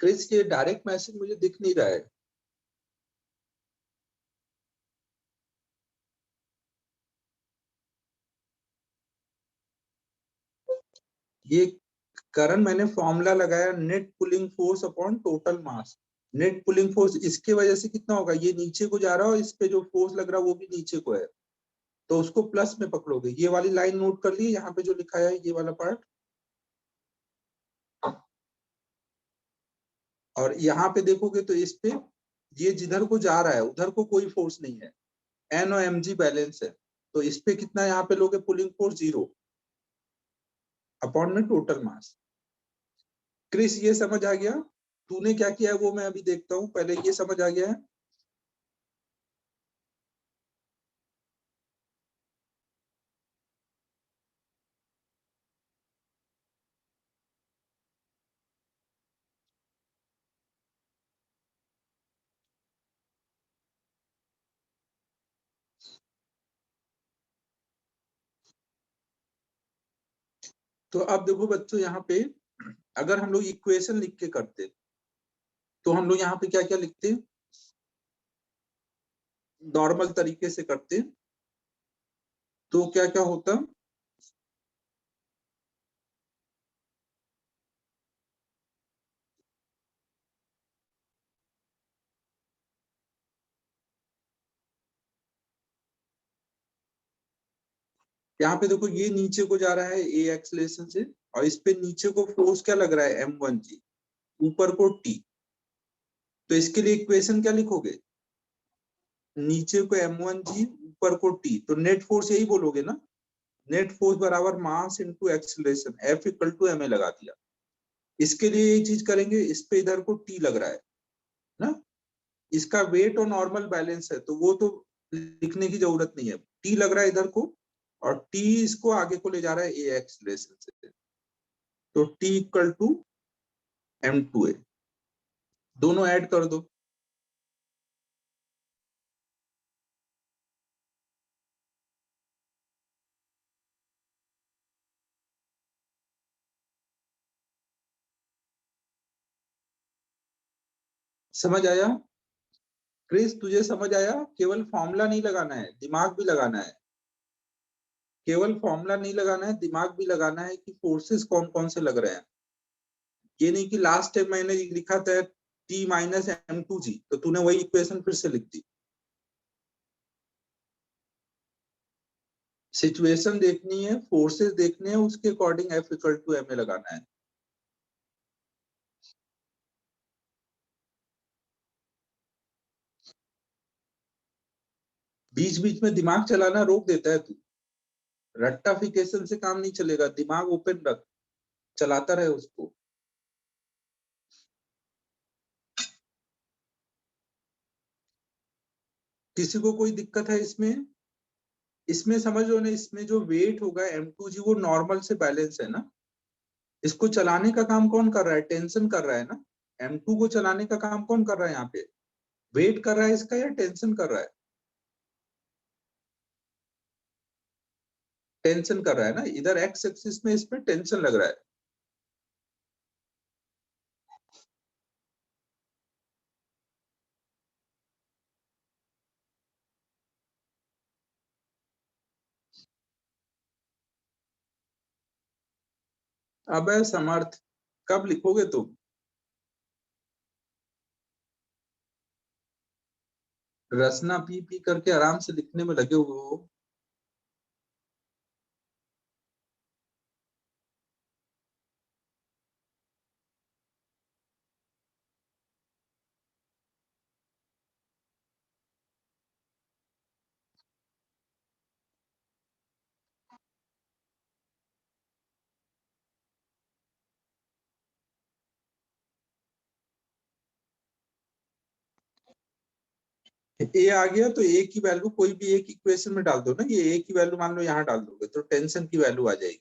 क्रिस, ये डायरेक्ट मैसेज मुझे दिख नहीं रहा है। ये करण, मैंने फॉर्मूला लगाया net pulling force upon total mass. Net pulling force इसके वजह से कितना होगा, ये नीचे को जा रहा है और इस पे जो फोर्स लग रहा है वो भी नीचे को है, तो उसको प्लस में पकड़ोगे। ये वाली लाइन नोट कर ली, यहाँ पे जो लिखा है ये वाला पार्ट। और यहाँ पे देखोगे तो इस पे ये जिधर को जा रहा है उधर को कोई फोर्स नहीं है, एन और एम जी बैलेंस है, तो इस पे कितना यहाँ पे लोगे पुलिंग फोर्स 0 अपॉन में टोटल मास। क्रिस, ये समझ आ गया? तूने क्या किया है वो मैं अभी देखता हूँ, पहले ये समझ आ गया है? तो अब देखो बच्चों, यहाँ पे अगर हम लोग इक्वेशन लिख के करते तो हम लोग यहाँ पे क्या क्या लिखते, नॉर्मल तरीके से करते तो क्या क्या होता। यहाँ पे देखो ये नीचे को जा रहा है ए एक्सलेशन से, और इस पे नीचे को फोर्स क्या लग रहा है m1g, ऊपर को t। तो इसके लिए इक्वेशन क्या लिखोगे, नीचे को m1g ऊपर को t, तो नेट फोर्स यही बोलोगे ना, नेट फोर्स बराबर mass into acceleration F equal to ma लगा दिया। इसके लिए ये चीज करेंगे, इस पे इधर को t लग रहा है ना, इसका वेट और नॉर्मल बैलेंस है तो वो तो लिखने की जरूरत नहीं है, टी लग रहा है इधर को और टी इसको आगे को ले जा रहा है ए एक्सीलरेशन से, तो टी इक्वल टू m2a, दोनों ऐड कर दो। समझ आया क्रिस? तुझे समझ आया? केवल फॉर्मूला नहीं लगाना है, दिमाग भी लगाना है। केवल फॉर्मूला नहीं लगाना है, दिमाग भी लगाना है कि फोर्सेस कौन कौन से लग रहे हैं। ये नहीं कि लास्ट टाइम मैंने लिखा था टी माइनस m2g तो तूने वही इक्वेशन फिर से लिख दी। सिचुएशन देखनी है, फोर्सेस देखने हैं, उसके according F equal to ma लगाना है। बीच बीच में दिमाग चलाना रोक देता है तू, रट्टाफिकेशन से काम नहीं चलेगा, दिमाग ओपन रख, चलाता रहे उसको। किसी को कोई दिक्कत है इसमें? इसमें समझ लो ना, इसमें जो वेट होगा m2g वो नॉर्मल से बैलेंस है ना, इसको चलाने का काम कौन कर रहा है, टेंशन कर रहा है ना। m2 को चलाने का काम कौन कर रहा है यहाँ पे, वेट कर रहा है इसका या टेंशन कर रहा है? टेंशन कर रहा है ना, इधर एक्स एक्सिस में इसमें टेंशन लग रहा है। अब है समर्थ, कब लिखोगे तुम? रसना पी पी करके आराम से लिखने में लगे हुए हो। ए आ गया तो ए की वैल्यू कोई भी एक इक्वेशन में डाल दो ना, ये ए की वैल्यू मान लो यहाँ डाल दोगे तो टेंशन की वैल्यू आ जाएगी।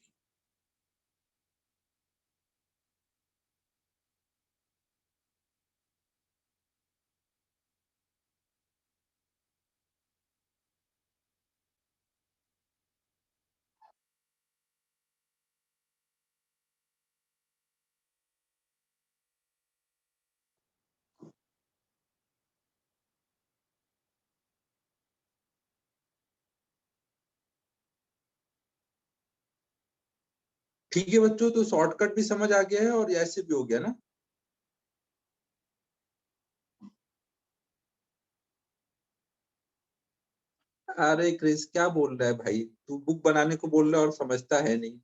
ठीक है बच्चों, तो शॉर्टकट भी समझ आ गया है और ऐसे भी हो गया ना। अरे क्रिस क्या बोल रहा है भाई, तू बुक बनाने को बोल रहा है और समझता है नहीं।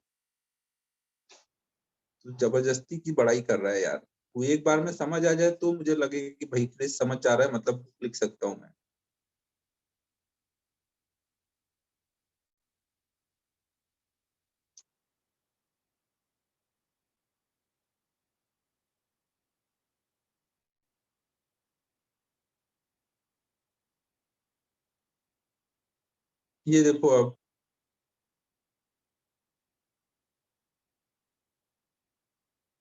तू जबरदस्ती की बड़ाई कर रहा है यार। तू एक बार में समझ आ जाए तो मुझे लगेगा कि भाई क्रिस समझ आ रहा है, मतलब बुक लिख सकता हूँ मैं। ये देखो अब,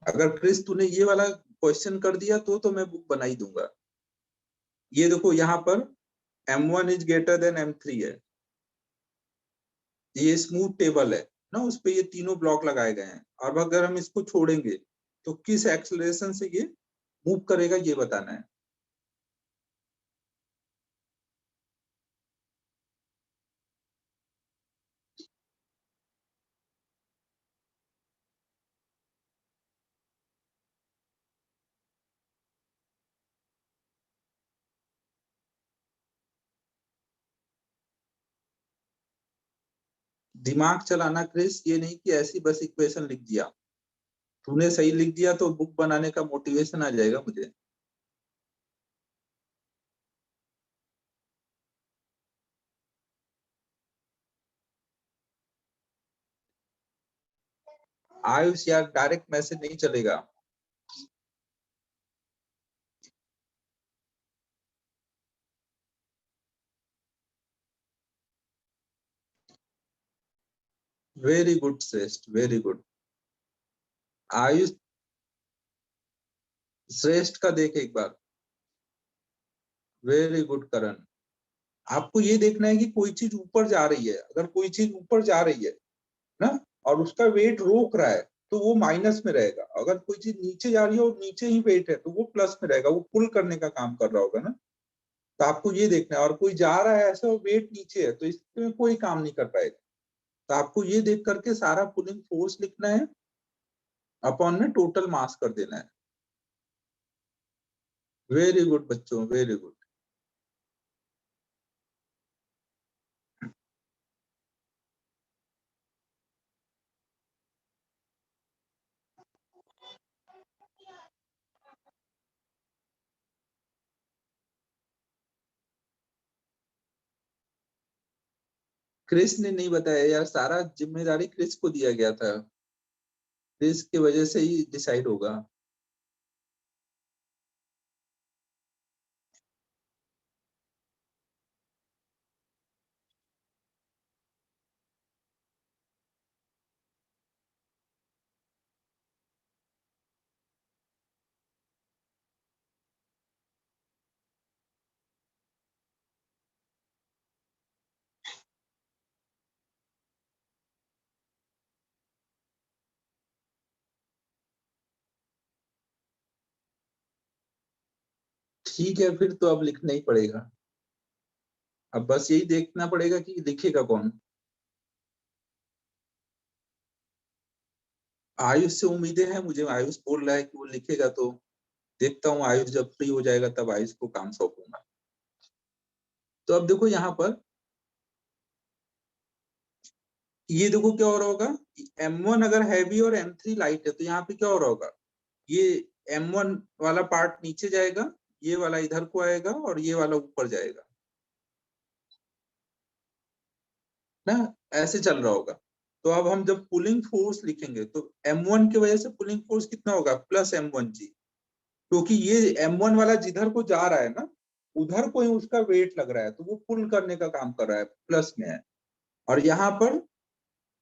अगर क्रिस तूने ये वाला क्वेश्चन कर दिया तो मैं बुक बना ही दूंगा। ये देखो यहाँ पर M1 is greater than M3 है, ये स्मूथ टेबल है ना, उस पे ये तीनों ब्लॉक लगाए गए हैं। अब अगर हम इसको छोड़ेंगे तो किस एक्सेलरेशन से ये मूव करेगा ये बताना है। दिमाग चलाना क्रिस, ये नहीं कि ऐसी बस इक्वेशन लिख दिया। तूने सही लिख दिया तो बुक बनाने का मोटिवेशन आ जाएगा मुझे। आयुष यार डायरेक्ट मैसेज नहीं चलेगा। वेरी गुड श्रेष्ठ, वेरी गुड। आयुष, श्रेष्ठ का देख एक बार। वेरी गुड करण। आपको ये देखना है कि कोई चीज ऊपर जा रही है, अगर कोई चीज ऊपर जा रही है ना और उसका वेट रोक रहा है तो वो माइनस में रहेगा। अगर कोई चीज नीचे जा रही है और नीचे ही वेट है तो वो प्लस में रहेगा, वो पुल करने का काम कर रहा होगा ना। तो आपको ये देखना है, और कोई जा रहा है ऐसा वेट नीचे है तो इसमें कोई काम नहीं कर पाएगा। तो आपको ये देख करके सारा पुलिंग फोर्स लिखना है, अपॉन में टोटल मास कर देना है। वेरी गुड बच्चों, वेरी गुड। क्रिस ने नहीं बताया यार, सारा जिम्मेदारी क्रिस को दिया गया था। क्रिस की वजह से ही डिसाइड होगा। ठीक है फिर तो अब लिखना ही पड़ेगा। अब बस यही देखना पड़ेगा कि लिखेगा कौन। आयुष से उम्मीदें हैं मुझे, आयुष बोल रहा है कि वो लिखेगा, तो देखता हूँ आयुष जब फ्री हो जाएगा तब आयुष को काम सौंपूंगा। तो अब देखो यहाँ पर, ये देखो क्या हो रहा होगा। M1 अगर हैवी और M3 लाइट है तो यहाँ पे क्या हो रहा होगा, ये M1 वाला पार्ट नीचे जाएगा, ये वाला इधर को आएगा और ये वाला ऊपर जाएगा ना, ऐसे चल रहा होगा। तो अब हम जब पुलिंग फोर्स लिखेंगे तो M1 की वजह से पुलिंग फोर्स कितना होगा, प्लस M1G। क्योंकि ये M1 वाला जिधर को जा रहा है ना, उधर कोई उसका वेट लग रहा है तो वो पुल करने का काम कर रहा है, प्लस में है। और यहाँ पर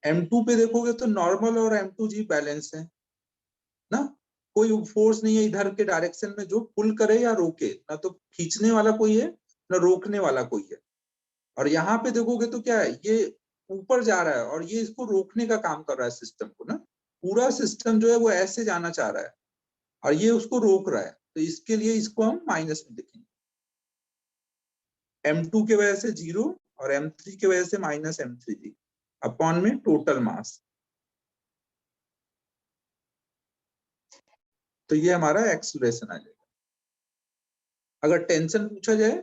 M2 पे देखोगे तो नॉर्मल और M2G बैलेंस है ना, कोई फोर्स नहीं है इधर के डायरेक्शन में जो पुल करे या रोके, ना तो खींचने वाला कोई है ना रोकने वाला कोई है। और यहाँ पे देखोगे तो क्या है, ये ऊपर जा रहा है और ये इसको रोकने का काम कर रहा है सिस्टम को ना, पूरा सिस्टम जो है वो ऐसे जाना चाह रहा है और ये उसको रोक रहा है, तो इसके लिए इसको हम माइनस में लिखेंगे। M2 के वजह से 0 और M3 के वजह से माइनस M3G अपॉन में टोटल मास। तो ये हमारा एक्सलेशन आ जाएगा। अगर टेंशन पूछा जाए,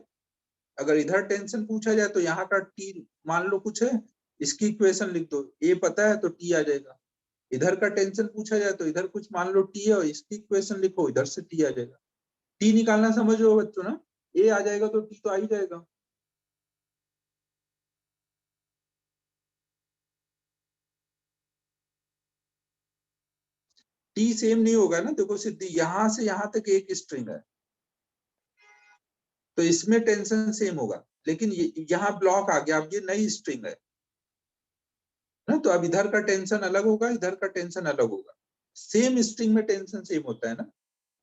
अगर इधर टेंशन पूछा जाए तो यहाँ का टी मान लो कुछ है, इसकी इक्वेशन लिख दो, ए पता है तो टी आ जाएगा। इधर का टेंशन पूछा जाए तो इधर कुछ मान लो टी है और इसकी इक्वेशन लिखो, इधर से टी आ जाएगा। टी निकालना समझ लो बच्चों ना, ए आ जाएगा तो टी तो आ ही जाएगा। टी सेम नहीं होगा ना, देखो सिद्धि यहां से यहां तक एक स्ट्रिंग है तो इसमें टेंशन सेम होगा, लेकिन यहाँ ब्लॉक आ गया, अब ये नई स्ट्रिंग है ना, तो अब इधर का टेंशन अलग होगा, इधर का टेंशन अलग होगा। सेम स्ट्रिंग में टेंशन सेम होता है ना,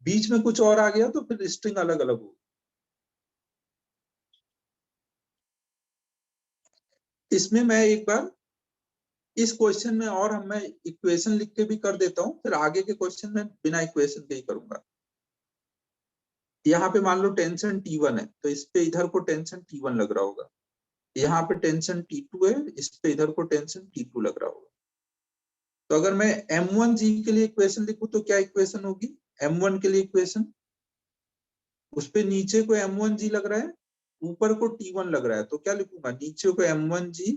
बीच में कुछ और आ गया तो फिर स्ट्रिंग अलग अलग होगी। इसमें मैं एक बार इस क्वेश्चन में और हम मैं इक्वेशन लिख के भी कर देता हूँ, फिर आगे के क्वेश्चन में बिना इक्वेशन के ही करूंगा। यहाँ पे मान लो टेंशन T1 है तो इस पे इधर को टेंशन T1 लग रहा होगा, यहाँ पे टेंशन T2 है, इस पे इधर को टेंशन T2 लग रहा होगा। तो अगर मैं M1G के लिए इक्वेशन लिखूं तो क्या इक्वेशन होगी, M1 के लिए इक्वेशन, उस पे नीचे को M1G लग रहा है, ऊपर को T1 लग रहा है, तो क्या लिखूंगा, नीचे को M1G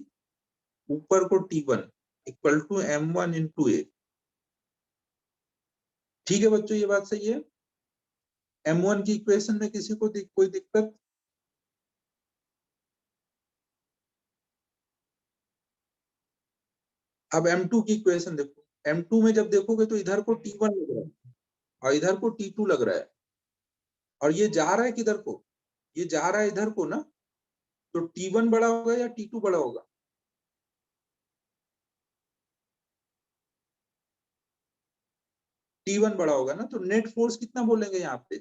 ऊपर को T1 equal to M1 into ए। ठीक है बच्चों, ये बात सही है। M1 की इक्वेशन में किसी को कोई दिक्कत? अब M2 की इक्वेशन देखो, M2 में जब देखोगे तो इधर को T1 लग रहा है और इधर को T2 लग रहा है, और ये जा रहा है किधर को, ये जा रहा है इधर को ना, तो T1 बड़ा होगा या T2 बड़ा होगा? T1 बड़ा होगा ना, तो नेट फोर्स कितना बोलेंगे यहाँ पे,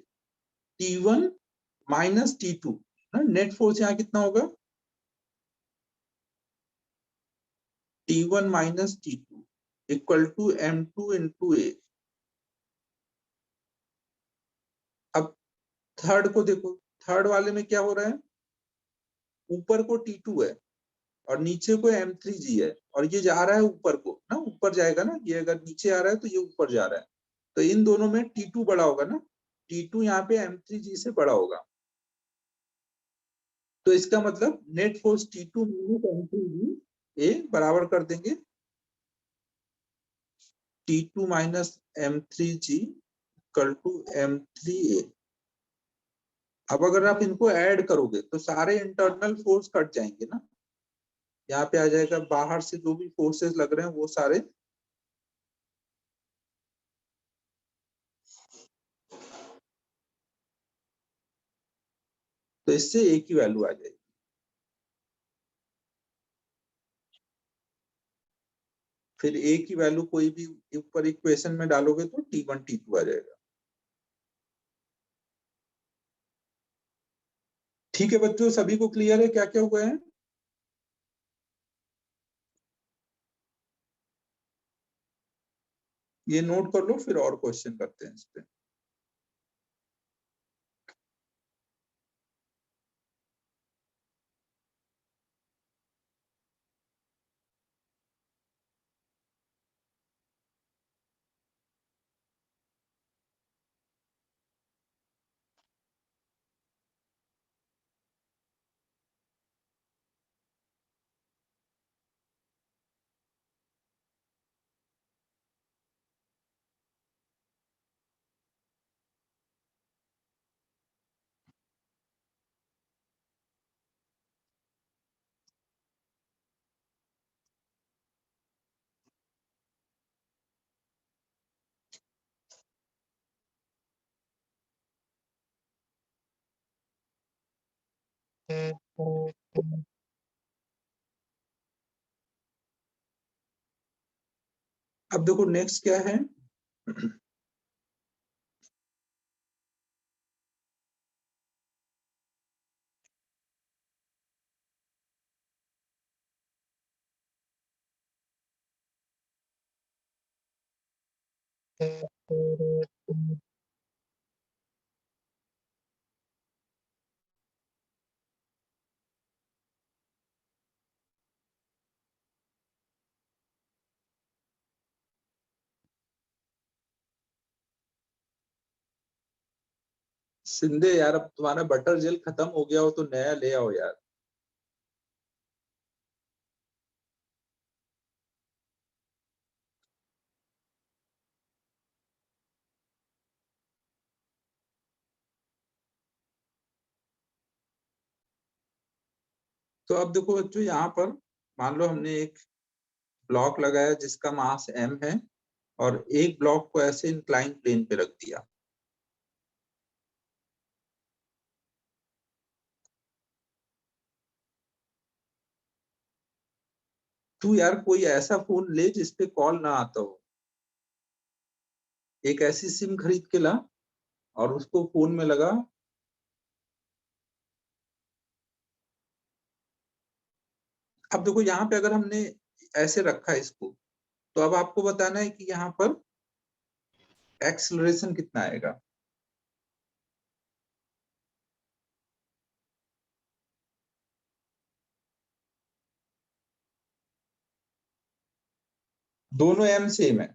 T1 माइनस T2 ना, नेट फोर्स यहाँ कितना होगा, T1 minus T2 equal to M2 into A. अब थर्ड को देखो, थर्ड वाले में क्या हो रहा है, ऊपर को T2 है और नीचे को M3G है, और ये जा रहा है ऊपर को ना, ऊपर जाएगा ना, ये अगर नीचे आ रहा है तो ये ऊपर जा रहा है, तो इन दोनों में T2 बड़ा होगा ना, T2 यहाँ पे M3G से बड़ा होगा। तो इसका मतलब net force T2 minus M3G ए बराबर कर देंगे T2 minus M3G equal to M3A। अब अगर आप इनको ऐड करोगे तो सारे इंटरनल फोर्स कट जाएंगे ना, यहाँ पे आ जाएगा बाहर से जो भी फोर्सेस लग रहे हैं वो सारे, तो इससे एक ही वैल्यू आ जाएगी। फिर ए की वैल्यू कोई भी ऊपर इक्वेशन में डालोगे तो T1 T2 आ जाएगा। ठीक है बच्चों, सभी को क्लियर है क्या क्या हुआ है? ये नोट कर लो, फिर और क्वेश्चन करते हैं इस पे। अब देखो नेक्स्ट क्या है। शिंदे यार, अब तुम्हारा बटर जेल खत्म हो गया हो तो नया ले आओ यार। तो अब देखो बच्चों, यहाँ पर मान लो हमने एक ब्लॉक लगाया जिसका मास m है, और एक ब्लॉक को ऐसे इंक्लाइन प्लेन पे रख दिया। तू यार कोई ऐसा फोन ले जिसपे कॉल ना आता हो। एक ऐसी सिम खरीद के ला और उसको फोन में लगा। अब देखो यहाँ पे अगर हमने ऐसे रखा है इसको, तो अब आपको बताना है कि यहाँ पर एक्सेलरेशन कितना आएगा। दोनों m सेम है।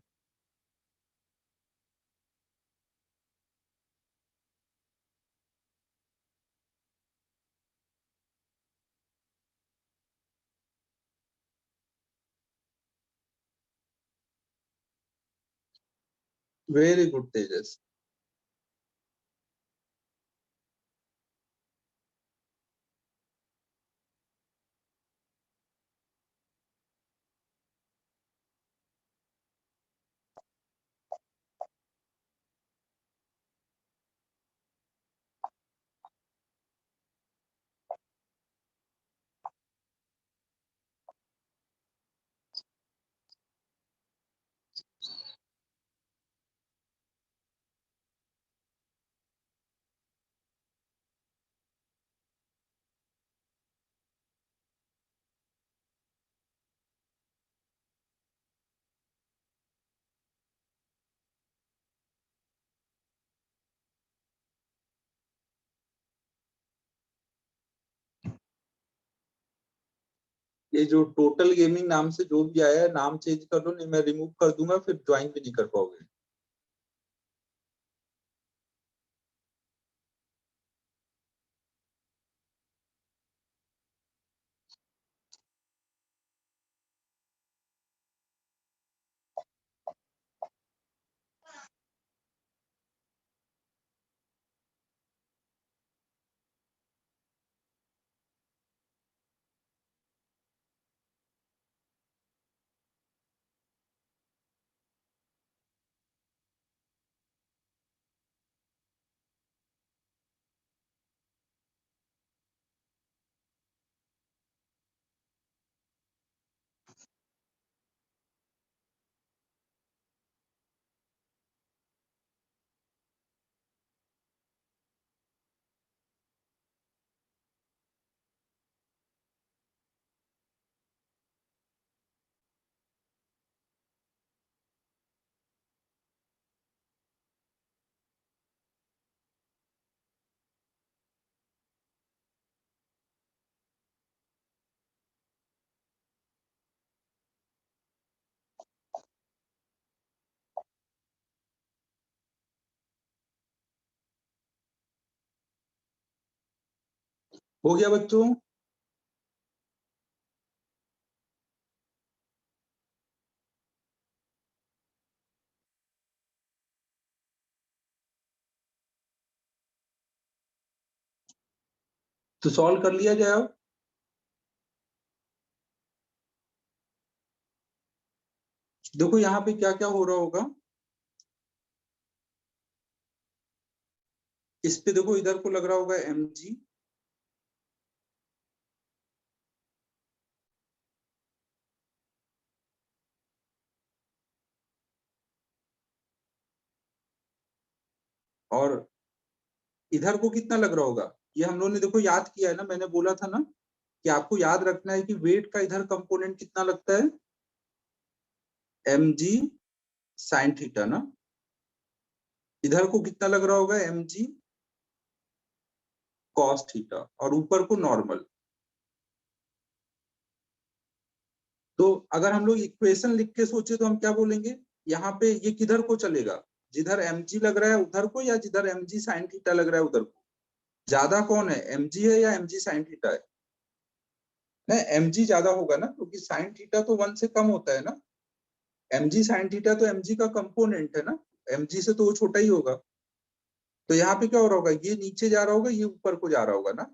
वेरी गुड तेजस। ये जो टोटल गेमिंग नाम से जो भी आया है, नाम चेंज कर लो, नहीं मैं रिमूव कर दूंगा, फिर ज्वाइन भी नहीं कर पाओगे। हो गया बच्चों। तो सॉल्व कर लिया जाए अब। देखो यहाँ पे क्या क्या हो रहा होगा। इस पे देखो, इधर को लग रहा होगा mg, और इधर को कितना लग रहा होगा, ये हम लोगों ने देखो याद किया है ना, मैंने बोला था ना कि आपको याद रखना है कि वेट का इधर कंपोनेंट कितना लगता है, mg sin थीटा ना, इधर को कितना लग रहा होगा, mg cos थीटा, और ऊपर को नॉर्मल। तो अगर हम लोग इक्वेशन लिख के सोचे तो हम क्या बोलेंगे, यहाँ पे ये किधर को चलेगा, जिधर mg लग रहा है उधर को, या जिधर mg sin थीटा लग रहा है उधर को, ज्यादा कौन है, mg है या mg sin थीटा है, नहीं mg ज्यादा होगा ना, क्योंकि sin थीटा तो 1 से कम होता है ना, mg sin थीटा तो mg का कंपोनेंट है ना, mg से तो वो छोटा ही होगा। तो यहाँ पे क्या हो रहा होगा, ये नीचे जा रहा होगा, ये ऊपर को जा रहा होगा ना।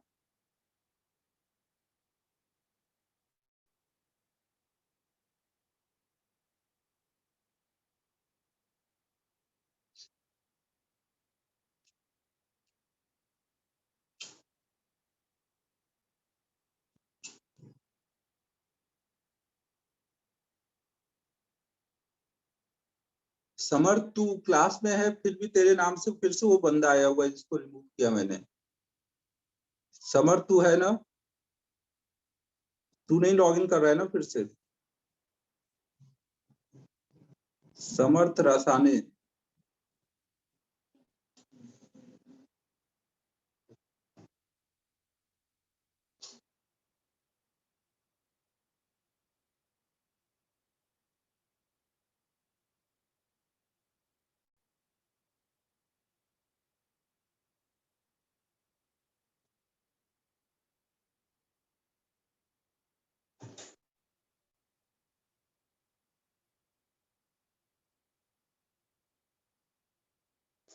समर तू क्लास में है, फिर भी तेरे नाम से फिर से वो बंदा आया हुआ है जिसको रिमूव किया मैंने। समर तू है ना, तू नहीं लॉग इन कर रहा है ना फिर से, समर्थ रसाने।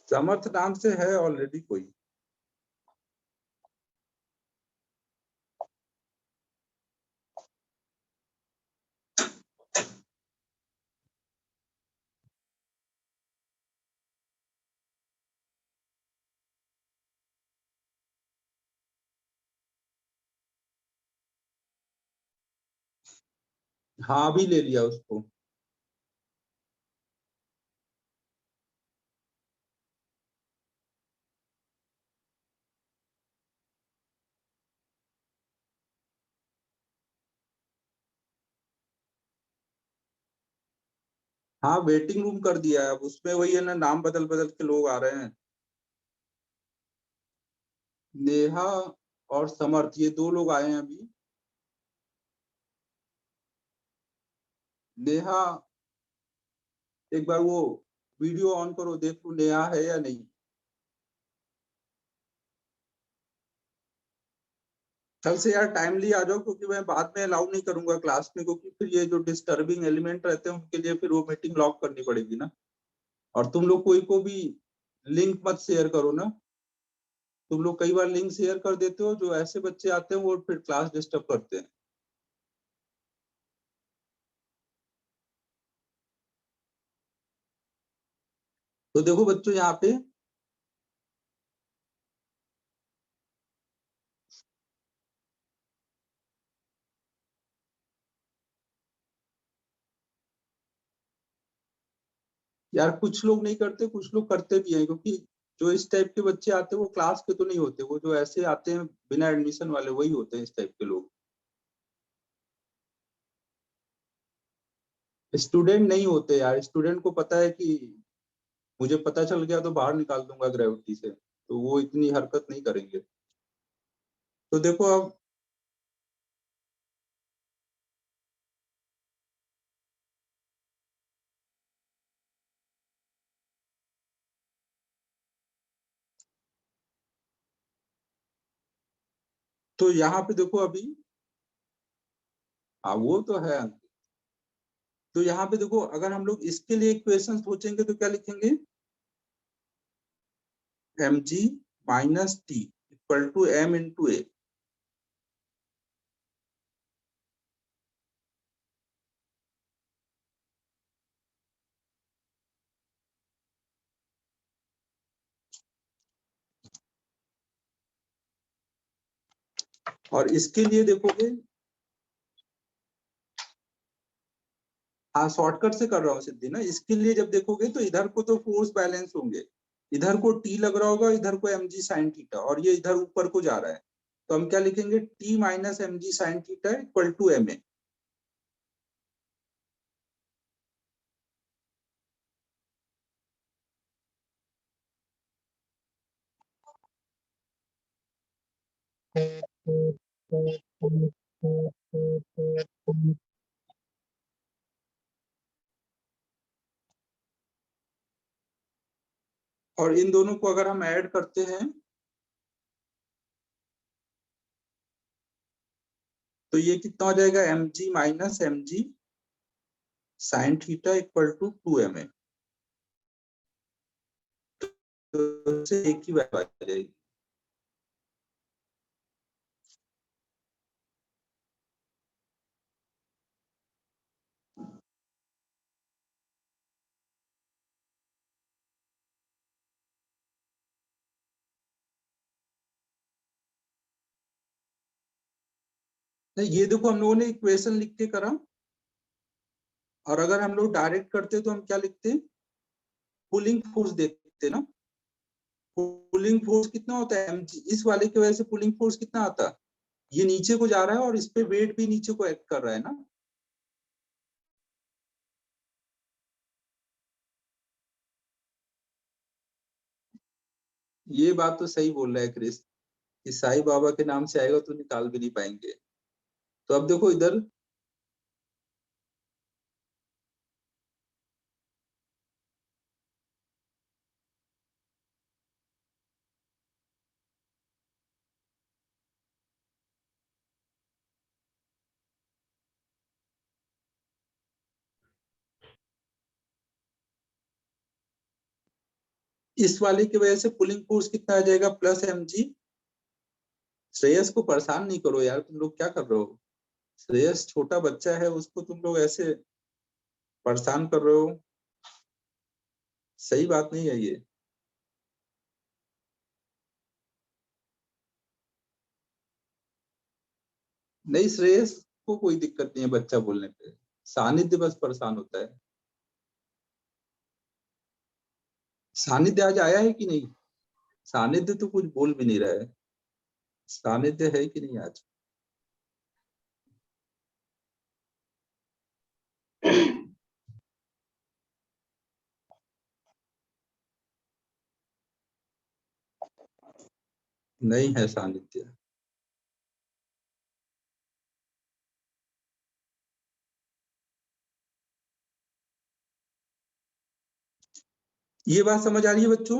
समर्थ नाम से है ऑलरेडी कोई। हाँ अभी ले लिया उसको। हाँ वेटिंग रूम कर दिया है, अब उसमें वही है ना, नाम बदल बदल के लोग आ रहे हैं। नेहा और समर्थ ये दो लोग आए हैं अभी। नेहा एक बार वो वीडियो ऑन करो, देखो नेहा है या नहीं। कल से यार टाइमली आ जाओ, क्योंकि मैं बाद में अलाउ नहीं करूंगा क्लास में, क्योंकि फिर ये जो डिस्टर्बिंग एलिमेंट रहते हैं उनके लिए फिर वो मीटिंग लॉक करनी पड़ेगी ना। और तुम लोग कोई को भी लिंक मत शेयर करो ना, तुम लोग कई बार लिंक शेयर कर देते हो, जो ऐसे बच्चे आते हैं वो फिर क्लास डिस्टर्ब करते हैं। तो देखो बच्चों यहाँ पे, यार कुछ लोग नहीं करते, कुछ लोग करते भी हैं, क्योंकि जो इस टाइप के बच्चे आते हैं वो क्लास के तो नहीं होते, वो जो ऐसे आते हैं बिना एडमिशन वाले वही होते हैं इस टाइप के लोग। स्टूडेंट नहीं होते यार, स्टूडेंट को पता है कि मुझे पता चल गया तो बाहर निकाल दूंगा ग्रेविटी से, तो वो इतनी हरकत नहीं करेंगे। तो देखो अब, तो यहाँ पे देखो अभी, हाँ वो तो है। तो यहाँ पे देखो, अगर हम लोग इसके लिए इक्वेशन सोचेंगे तो क्या लिखेंगे, mg minus T equal to m into A. और इसके लिए देखोगे, हाँ शॉर्टकट से कर रहा हूँ सिद्धि ना, इसके लिए जब देखोगे तो इधर को तो फोर्स बैलेंस होंगे, इधर को टी लग रहा होगा, इधर को एम जी साइन थीटा, और ये इधर ऊपर को जा रहा है, तो हम क्या लिखेंगे, T minus M G sine theta equal to M A. और इन दोनों को अगर हम ऐड करते हैं तो ये कितना हो जाएगा, M G minus M G sine theta equal to two M A. तो इससे एक ही वैल्यू आ जाएगी। नहीं, ये देखो हम लोगों ने इक्वेशन लिख के करा, और अगर हम लोग डायरेक्ट करते तो हम क्या लिखते, पुलिंग फोर्स देखते ना। पुलिंग फोर्स कितना होता है, mg, इस वाले की वजह से पुलिंग फोर्स कितना आता है, ये नीचे को जा रहा है और इस पे वेट भी नीचे को एक्ट कर रहा है ना। ये बात तो सही बोल रहा है क्रिस, कि साईं बाबा के नाम से आएगा तो निकाल भी नहीं पाएंगे। तो अब देखो इधर, इस वाले की वजह से पुलिंग फोर्स कितना आ जाएगा, प्लस एम जी। श्रेयस को परेशान नहीं करो यार, तुम लोग क्या कर रहे हो। श्रेयस छोटा बच्चा है, उसको तुम लोग ऐसे परेशान कर रहे हो, सही बात नहीं है ये। नहीं, श्रेयस को कोई दिक्कत नहीं है बच्चा बोलने पे, सानिध्य बस परेशान होता है। सानिध्य आज आया है कि नहीं, सानिध्य तो कुछ बोल भी नहीं रहा है। सानिध्य है कि नहीं आज। नहीं है सानिध्य। ये बात समझ आ रही है बच्चों,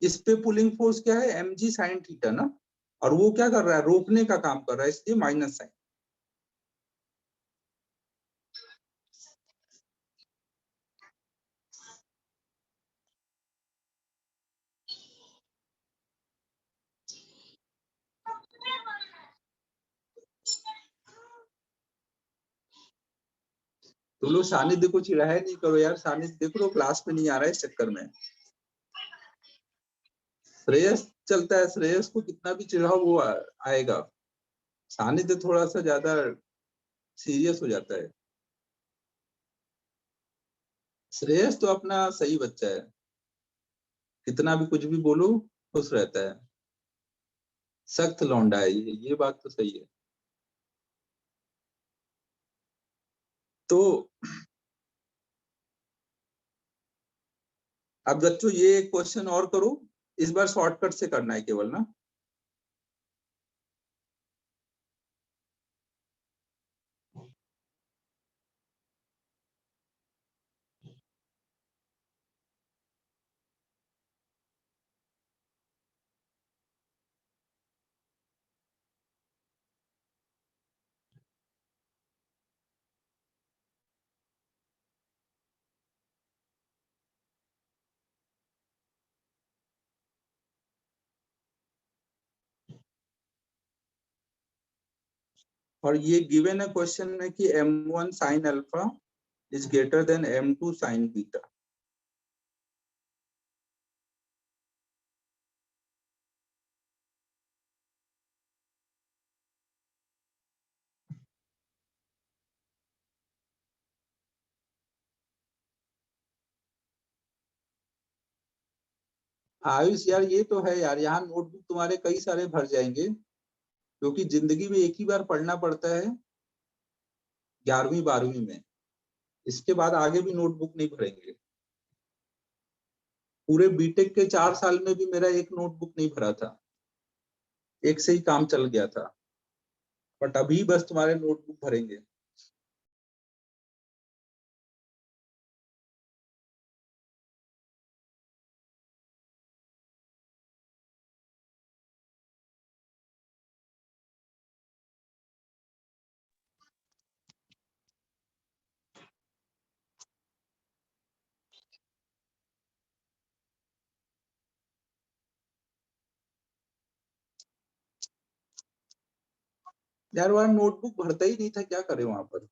इस पे पुलिंग फोर्स क्या है, एम जी साइन थीटा ना, और वो क्या कर रहा है, रोकने का काम कर रहा है, इसलिए माइनस साइन। तुम लोग सानिध्य को चिढ़ाया नहीं करो यार, सानिध्य देख लो क्लास में नहीं आ रहा है इस चक्कर में। श्रेयस चलता है, श्रेयस को कितना भी चिढ़ाओ वो आएगा। सानिध्य थोड़ा सा ज्यादा सीरियस हो जाता है। श्रेयस तो अपना सही बच्चा है, कितना भी कुछ भी बोलो खुश रहता है। सख्त लौंडा है ये बात तो सही है। तो अब बच्चों ये क्वेश्चन और करो, इस बार शॉर्टकट से करना है केवल ना। और ये गिवन है क्वेश्चन में कि m1 sine alpha is greater than m2 sign beta. Ayush यार ये तो है यार, यहाँ नोटबुक तुम्हारे कई सारे भर जाएंगे, क्योंकि जिंदगी में एक ही बार पढ़ना पड़ता है, 11वीं 12वीं में। इसके बाद आगे भी नोटबुक नहीं भरेंगे। पूरे बीटेक के 4 साल में भी मेरा एक नोटबुक नहीं भरा था, एक से ही काम चल गया था। बट अभी बस तुम्हारे नोटबुक भरेंगे। यार वहां नोटबुक भरता ही नहीं था, क्या करे वहां पर।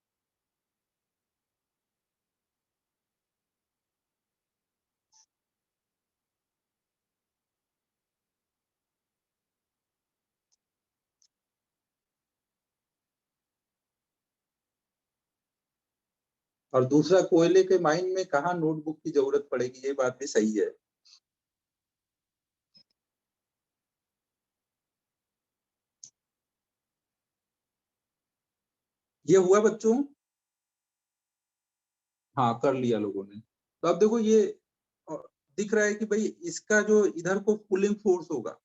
और दूसरा, कोयले के माइन में कहाँ नोटबुक की जरूरत पड़ेगी, ये बात भी सही है। ये हुआ बच्चों? हाँ कर लिया लोगों ने। तो अब देखो ये अ, दिख रहा है कि भाई इसका जो इधर को पुलिंग फोर्स होगा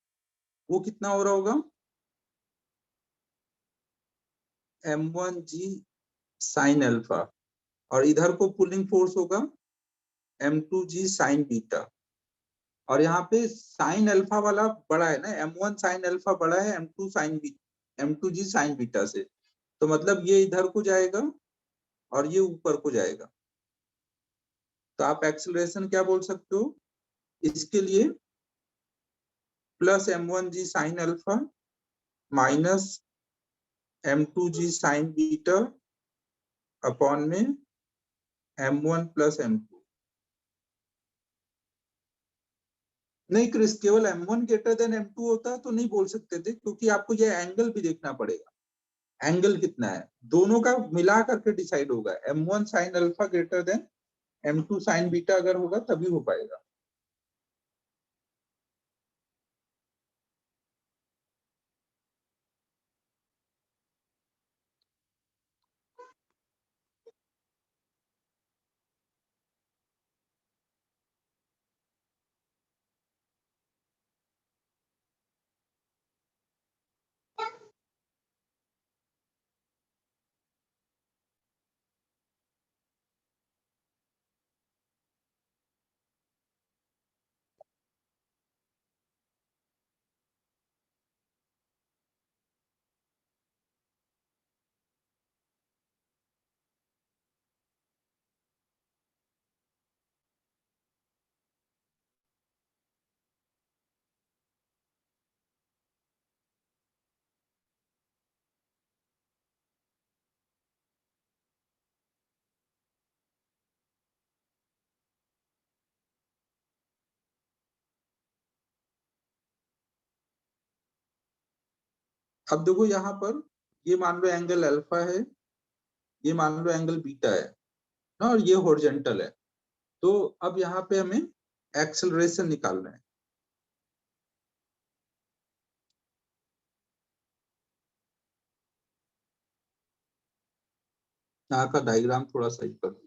वो कितना हो रहा होगा, m1g साइन अल्फा। और इधर को पुलिंग फोर्स होगा m2g साइन बीटा। और यहाँ पे साइन अल्फा वाला बड़ा है ना, m1 साइन अल्फा बड़ा है m2g साइन बीटा से। तो मतलब ये इधर को जाएगा और ये ऊपर को जाएगा। तो आप एक्सेलरेशन क्या बोल सकते हो इसके लिए, +m1g sine alpha minus m2g sign beta upon में m1 प्लस m2। नहीं क्रिस, केवल m1 ग्रेटर देन m2 होता तो नहीं बोल सकते थे, क्योंकि आपको ये एंगल भी देखना पड़ेगा। एंगल कितना है दोनों का मिला करके डिसाइड होगा। m1 sine alpha greater than m2 sign beta अगर होगा तभी हो पाएगा। अब देखो यहाँ पर, ये मान लो एंगल अल्फा है, ये मान लो एंगल बीटा है ना, और ये हॉरिजॉन्टल है। तो अब यहाँ पे हमें एक्सेलरेशन निकालना है। यहाँ का डायग्राम थोड़ा सही कर दो।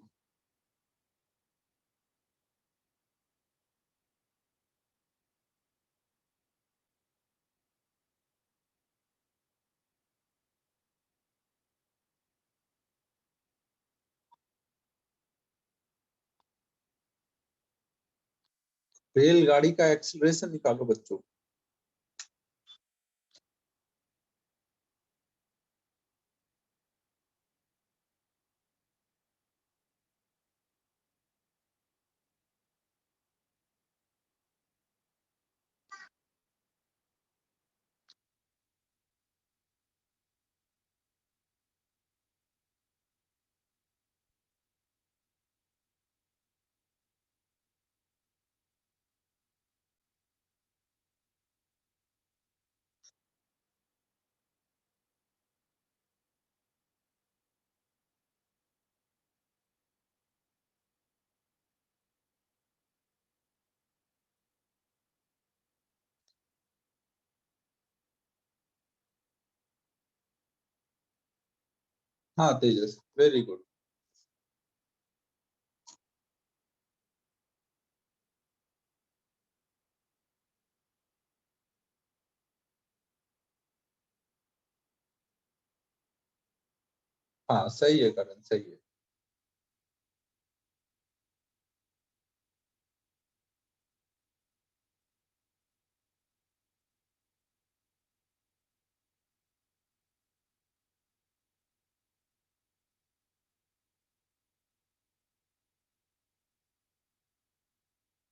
रेलगाड़ी का एक्सेलरेशन निकालो बच्चों। हाँ तेजस, वेरी गुड। हाँ सही है करण, सही है।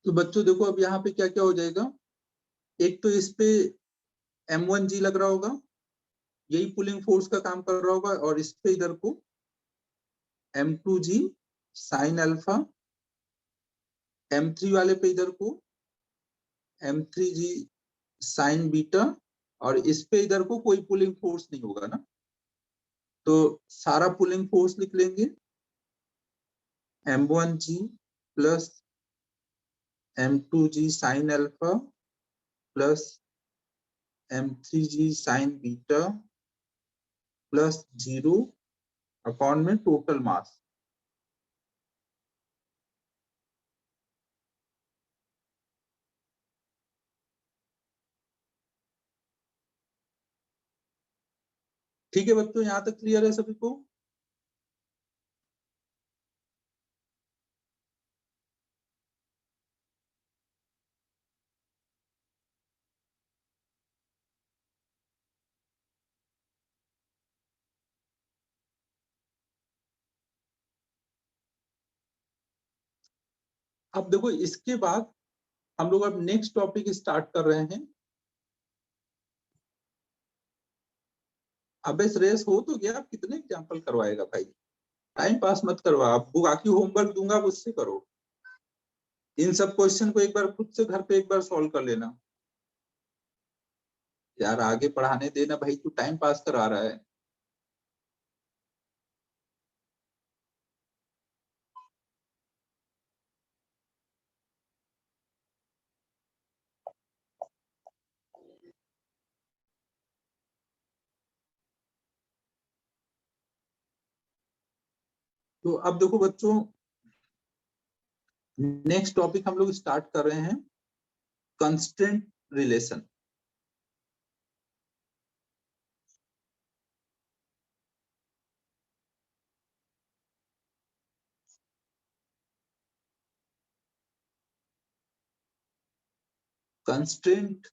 तो बच्चों देखो अब यहाँ पे क्या क्या हो जाएगा। एक तो इस पे M1G लग रहा होगा, यही पुलिंग फोर्स का काम कर रहा होगा, और इस पे इधर को M2G साइन अल्फा, M3 वाले पे इधर को M3G साइन बीटा, और इस पे इधर को कोई पुलिंग फोर्स नहीं होगा ना, तो सारा पुलिंग फोर्स लिख लेंगे। M1G plus M2G sine alpha plus M3G sign beta plus 0 upon में टोटल मास। ठीक है बच्चों, यहाँ तक क्लियर है सभी को? अब देखो इसके बाद हम लोग अब नेक्स्ट टॉपिक स्टार्ट कर रहे हैं। अब इस रेस हो तो गया, अब कितने एग्जाम्पल करवाएगा भाई, टाइम पास मत करवा। अब बाकी होमवर्क दूंगा अब उससे करो। इन सब क्वेश्चन को एक बार खुद से घर पे एक बार सॉल्व कर लेना। यार आगे पढ़ाने देना भाई, तू टाइम पास करा रहा है। तो अब देखो बच्चों, नेक्स्ट टॉपिक हम लोग स्टार्ट कर रहे हैं, कंस्ट्रेंट रिलेशन। कंस्ट्रेंट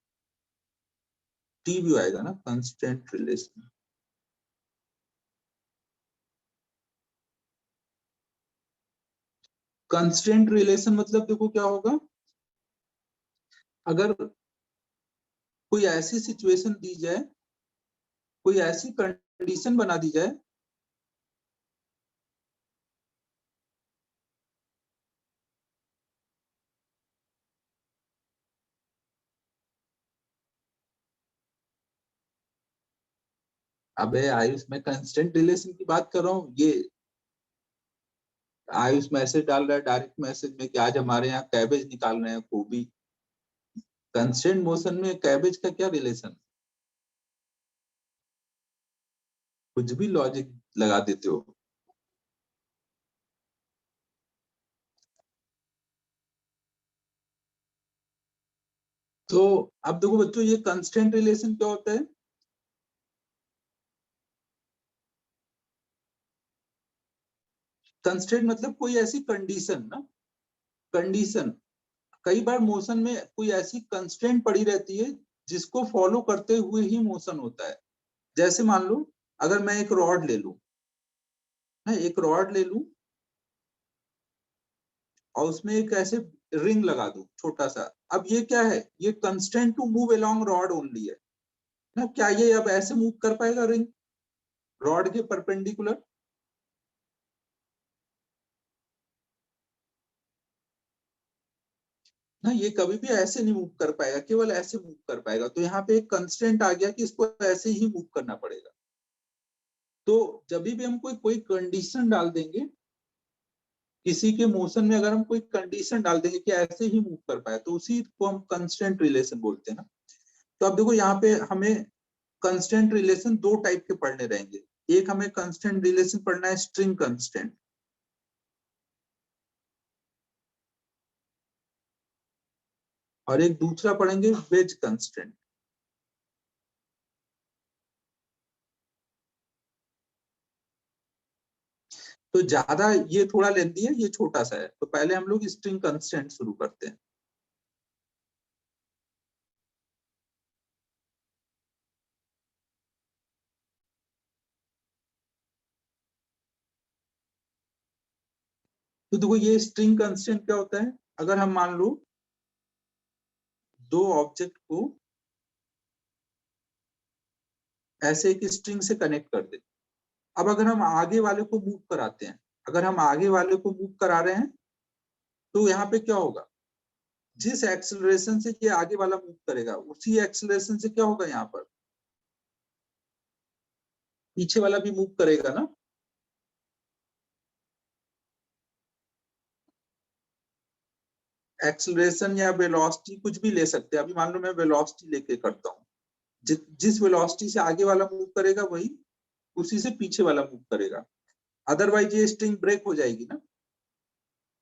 टी भी आएगा ना, कंस्ट्रेंट रिलेशन। कंस्ट्रेंट रिलेशन मतलब देखो क्या होगा, अगर कोई ऐसी सिचुएशन दी जाए, कोई ऐसी कंडीशन बना दी जाए, अबे आयुष मैं कंस्टेंट रिलेशन की बात कर रहा हूँ। ये आयुष मैसेज डाल रहा है डायरेक्ट मैसेज में कि आज हमारे यहाँ कैबेज निकाल रहे हैं, गोभी। कंस्टेंट मोशन में कैबेज का क्या रिलेशन? कुछ भी लॉजिक लगा देते हो। तो अब देखो बच्चों, ये कंस्टेंट रिलेशन क्या होता है? कंस्टेंट मतलब कोई ऐसी कंडीशन ना, कंडीशन। कई बार मोशन में कोई ऐसी कंस्ट्रेंट पड़ी रहती है जिसको फॉलो करते हुए ही मोशन होता है। जैसे मान लो, अगर मैं एक रॉड ले लूं, मैं एक रॉड ले लूं और उसमें एक ऐसे रिंग लगा दूं छोटा सा। अब ये क्या है, ये constant to move along rod only है ना। क्या ये अब ऐसे मूव कर पाएगा रिंग रॉड के परपेंडिकुलर? ना, ये कभी भी ऐसे नहीं मूव कर पाएगा, केवल ऐसे मूव कर पाएगा। तो यहाँ पे एक कंस्टेंट आ गया कि इसको ऐसे ही मूव करना पड़ेगा। तो जब भी हम कोई कंडीशन डाल देंगे किसी के मोशन में, अगर हम कोई कंडीशन डाल देंगे कि ऐसे ही मूव कर पाए, तो उसी को हम कंस्टेंट रिलेशन बोलते हैं ना। तो अब देखो यहाँ पे हमें कंस्टेंट रिलेशन दो टाइप के पढ़ने रहेंगे। एक हमें कंस्टेंट रिलेशन पढ़ना है स्ट्रिंग कंस्टेंट, और एक दूसरा पढ़ेंगे वेज कंस्टेंट। तो ज्यादा ये थोड़ा लेंदी है, ये छोटा सा है, तो पहले हम लोग स्ट्रिंग कंस्टेंट शुरू करते हैं। तो देखो ये स्ट्रिंग कंस्टेंट क्या होता है, अगर हम मान लो दो ऑब्जेक्ट को ऐसे एक स्ट्रिंग से कनेक्ट कर दे, अब अगर हम आगे वाले को मूव कराते हैं, अगर हम आगे वाले को मूव करा रहे हैं तो यहाँ पे क्या होगा, जिस एक्सेलरेशन से ये आगे वाला मूव करेगा उसी एक्सेलरेशन से क्या होगा, यहाँ पर पीछे वाला भी मूव करेगा ना। एक्सेलरेशन या वेलोसिटी कुछ भी ले सकते हैं, अभी मान लो मैं वेलोसिटी लेके करता हूँ, जिस वेलोसिटी से आगे वाला मूव करेगा वही उसी से पीछे वाला मूव करेगा, अदरवाइज ये स्ट्रिंग ब्रेक हो जाएगी ना।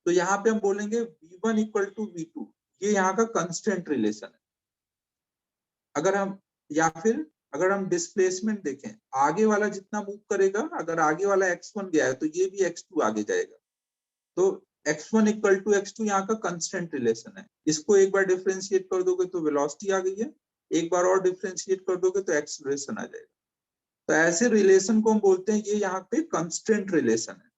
तो यहाँ पे हम बोलेंगे v1 इक्वल टू v2, ये यहाँ का कंस्टेंट रिलेशन है। अगर हम या फिर अगर हम डिस्प्लेसमेंट देखें, आगे वाला जितना मूव करेगा, अगर आगे वाला x1 गया है तो ये भी x2 आगे जाएगा, तो x1 इक्वल टू x2 यहाँ का कंस्टेंट रिलेशन है। इसको एक बार डिफरेंशिएट कर दोगे तो वेलोसिटी आ गई है, एक बार और डिफरेंशिएट कर दोगे तो एक्सेलरेशन आ जाएगा। तो ऐसे रिलेशन को हम बोलते हैं, ये यहाँ पे कंस्टेंट रिलेशन है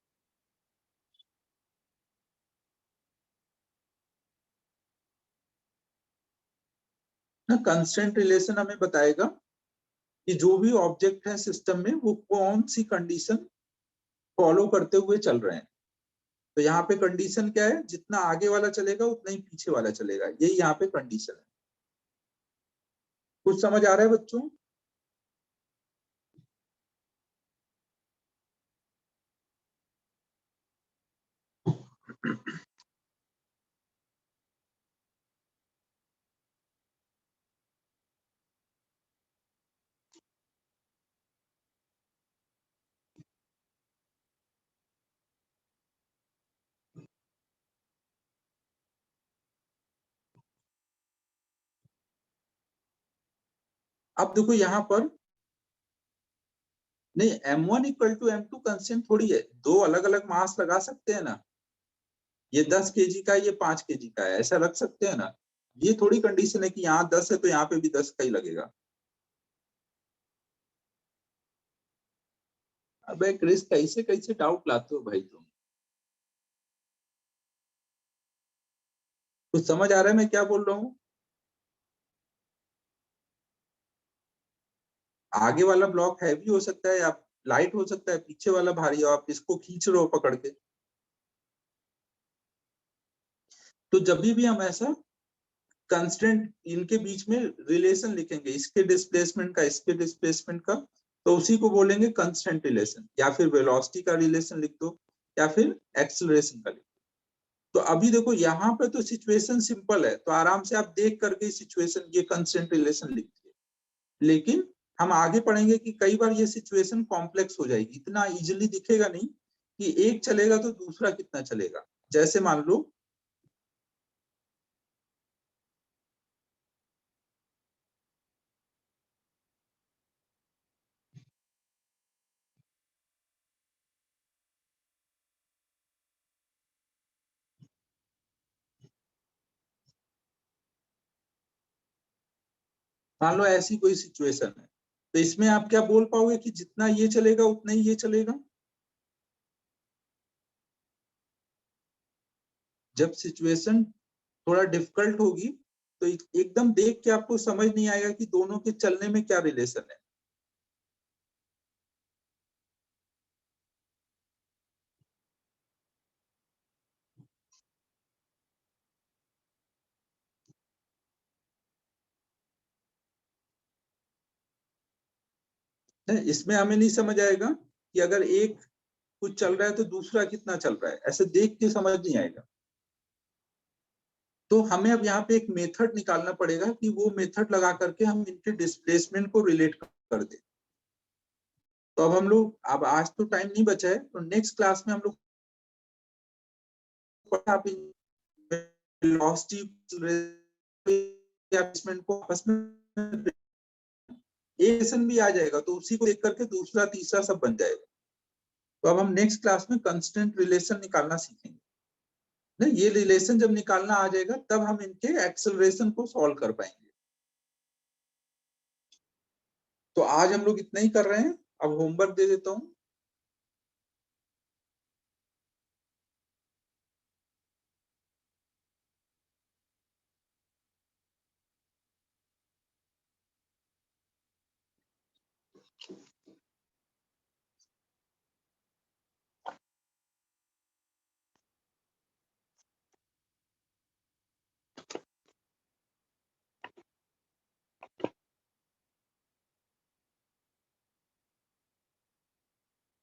ना। कंस्टेंट रिलेशन हमें बताएगा कि जो भी ऑब्जेक्ट है सिस्टम में वो कौन सी कंडीशन फॉलो करते हुए चल रहे हैं। तो यहाँ पे कंडीशन क्या है, जितना आगे वाला चलेगा उतना ही पीछे वाला चलेगा, यही यहाँ पे कंडीशन है। कुछ समझ आ रहा है बच्चों? अब देखो यहाँ पर नहीं, m1 equal to m2 constant थोड़ी है, दो अलग अलग मास लगा सकते हैं ना, ये 10 kg का है, ये 5 kg का है, ऐसा रख सकते हैं ना। ये थोड़ी कंडीशन है कि यहाँ 10 है तो यहाँ पे भी 10 का ही लगेगा। अबे क्रिस, कैसे कैसे डाउट लाते हो भाई तुम? कुछ समझ आ रहा है मैं क्या बोल रहा हूँ? आगे वाला ब्लॉक हैवी हो सकता है या लाइट हो सकता है, पीछे वाला भारी हो, आप इसको खींच रहे हो पकड़ के। तो जब भी हम ऐसा कंस्टेंट इनके बीच में रिलेशन लिखेंगे, इसके डिस्प्लेसमेंट का इसके डिस्प्लेसमेंट का, तो उसी को बोलेंगे कंस्टेंट रिलेशन, या फिर वेलोसिटी का रिलेशन लिख दो, या फिर एक्सेलरेशन का लिख दो। तो अभी देखो यहाँ पे तो सिचुएशन सिंपल है, तो आराम से आप देख करके सिचुएशन ये कंस्टेंट रिलेशन लिख दिए। लेकिन हम आगे पढ़ेंगे कि कई बार ये सिचुएशन कॉम्प्लेक्स हो जाएगी, इतना इजिली दिखेगा नहीं कि एक चलेगा तो दूसरा कितना चलेगा। जैसे मान लो ऐसी कोई सिचुएशन है, तो इसमें आप क्या बोल पाओगे कि जितना ये चलेगा उतना ही ये चलेगा। जब सिचुएशन थोड़ा डिफिकल्ट होगी तो एकदम देख के आपको समझ नहीं आएगा कि दोनों के चलने में क्या रिलेशन है। इसमें हमें नहीं समझ आएगा कि अगर एक कुछ चल रहा है तो दूसरा कितना चल रहा है, ऐसे देख के समझ नहीं आएगा। तो हमें अब यहाँ पे एक मेथड निकालना पड़ेगा कि वो मेथड लगा करके हम इनके डिस्प्लेसमेंट को रिलेट कर दें। तो अब हम लोग, अब आज तो टाइम नहीं बचा है, तो नेक्स्ट क्लास में हम लोग को आपस में एक लेसन भी आ जाएगा, तो उसी को देख करके दूसरा तीसरा सब बन जाएगा। तो अब हम नेक्स्ट क्लास में कंस्टेंट रिलेशन निकालना सीखेंगे। नहीं, ये रिलेशन जब निकालना आ जाएगा तब हम इनके एक्सेलरेशन को सॉल्व कर पाएंगे। तो आज हम लोग इतना ही कर रहे हैं। अब होमवर्क दे देता हूं।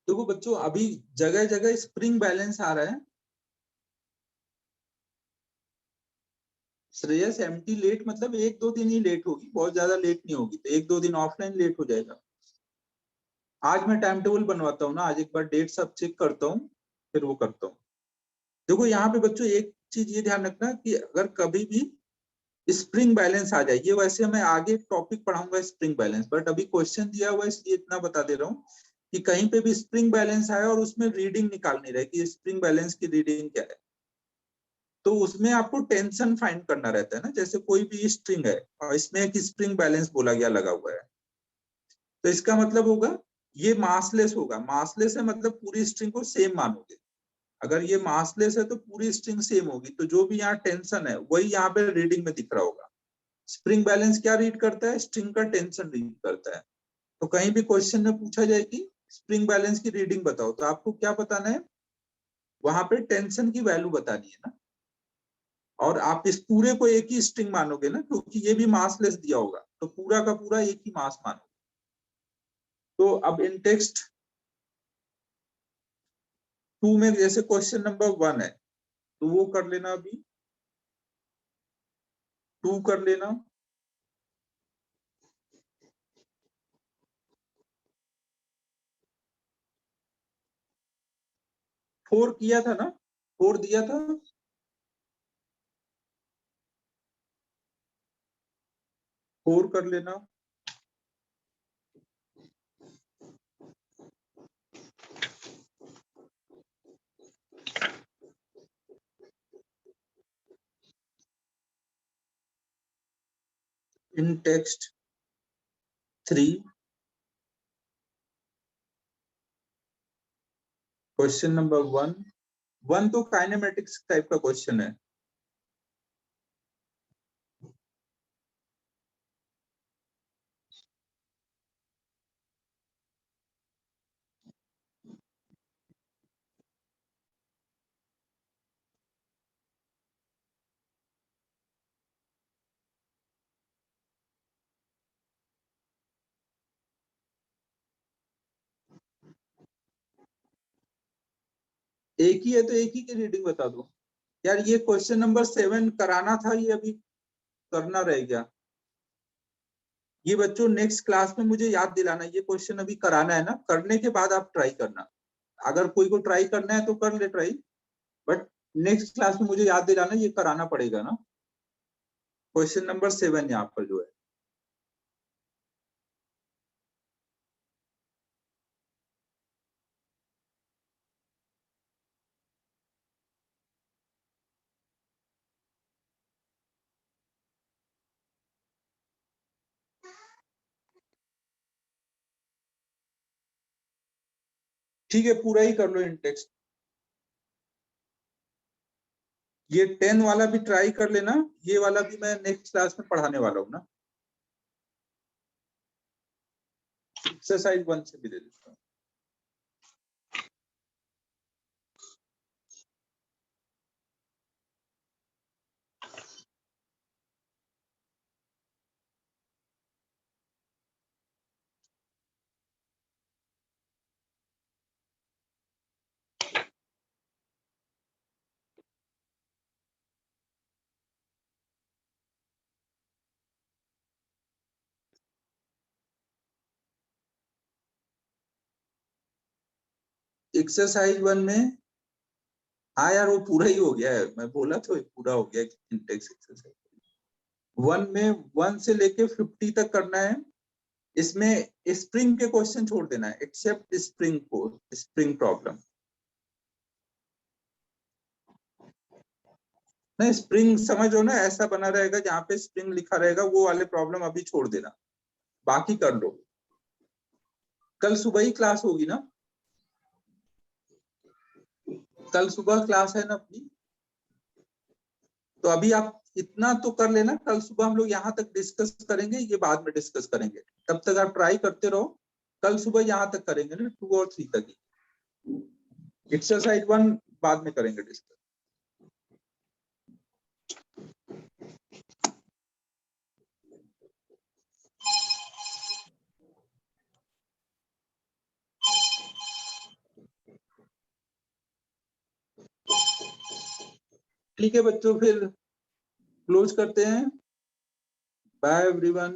देखो बच्चों, अभी जगह जगह स्प्रिंग बैलेंस आ रहा है। श्रेयस एमटी लेट मतलब एक दो दिन ही लेट होगी, बहुत ज्यादा लेट नहीं होगी, तो एक दो दिन ऑफलाइन लेट हो जाएगा। आज मैं टाइम टेबल बनवाता हूँ ना, आज एक बार डेट सब चेक करता हूँ, फिर वो करता हूँ। देखो यहाँ पे बच्चों एक चीज ये ध्यान रखना कि अगर कभी भी स्प्रिंग बैलेंस आ जाए, ये वैसे मैं आगे टॉपिक पढ़ाऊंगा स्प्रिंग बैलेंस, बट अभी क्वेश्चन दिया हुआ है इसलिए इतना बता दे रहा हूँ कि कहीं पे भी स्प्रिंग बैलेंस आया और उसमें रीडिंग निकालनी रहे कि स्प्रिंग बैलेंस की रीडिंग क्या है, तो उसमें आपको टेंशन फाइंड करना रहता है ना। जैसे कोई भी स्ट्रिंग है और इसमें एक स्प्रिंग बैलेंस बोला गया लगा हुआ है, तो इसका मतलब होगा ये मासलेस होगा। मासलेस है मतलब पूरी स्ट्रिंग को सेम मानोगे। अगर ये मासलेस है तो पूरी स्ट्रिंग सेम होगी, तो जो भी यहाँ टेंशन है वही यहाँ पे रीडिंग में दिख रहा होगा। स्प्रिंग बैलेंस क्या रीड करता है? स्ट्रिंग का टेंशन रीड करता है। तो कहीं भी क्वेश्चन में पूछा जाए कि स्प्रिंग बैलेंस की रीडिंग बताओ, तो आपको क्या बताना है? वहां पे टेंशन की वैल्यू बतानी है ना। और आप इस पूरे को एक ही स्ट्रिंग मानोगे ना, क्योंकि ये भी मासलेस दिया होगा, तो पूरा का पूरा एक ही मास मानोगे। तो अब इन टेक्स्ट 2 में जैसे क्वेश्चन नंबर 1 है, तो वो कर लेना, अभी 2 कर लेना। 4 किया था ना, 4 दिया था, 4 कर लेना। इन टेक्स्ट 3 क्वेश्चन नंबर 1। 1 तो काइनेमेटिक्स टाइप का क्वेश्चन है। एक ही है तो एक ही की रीडिंग बता दो। यार ये क्वेश्चन नंबर 7 कराना था, ये अभी करना रह गया। ये बच्चों नेक्स्ट क्लास में मुझे याद दिलाना, ये क्वेश्चन अभी कराना है ना, करने के बाद आप ट्राई करना। अगर कोई को ट्राई करना है तो कर ले ट्राई, बट नेक्स्ट क्लास में मुझे याद दिलाना, ये कराना पड़ेगा ना। क्वेश्चन नंबर 7 यहाँ पर जो है। ठीक है, पूरा ही कर लो इन टेक्स्ट। ये 10 वाला भी ट्राई कर लेना, ये वाला भी मैं नेक्स्ट क्लास में पढ़ाने वाला हूँ ना। एक्सरसाइज 1 से भी दे देता हूँ। एक्सरसाइज 1 में, हाँ यार वो पूरा ही हो गया है, मैं बोला तो पूरा हो गया इंडेक्स एक्सरसाइज 1 में 1 से लेके 50 तक करना है। इसमें स्प्रिंग के क्वेश्चन छोड़ देना है, एक्सेप्ट स्प्रिंग प्रॉब्लम। नहीं, स्प्रिंग समझो ना, ऐसा बना रहेगा जहाँ पे स्प्रिंग लिखा रहेगा, वो वाले प्रॉब्लम अभी छोड़ देना, बाकी कर लो। कल सुबह ही क्लास होगी ना? कल सुबह क्लास है ना अपनी? तो अभी आप इतना तो कर लेना, कल सुबह हम लोग यहाँ तक डिस्कस करेंगे, ये बाद में डिस्कस करेंगे। तब तक आप ट्राई करते रहो, कल सुबह यहाँ तक करेंगे ना, 2 और 3 तक ही। एक्सरसाइज 1 बाद में करेंगे डिस्कस। ठीक है बच्चों, फिर क्लोज करते हैं। Bye everyone.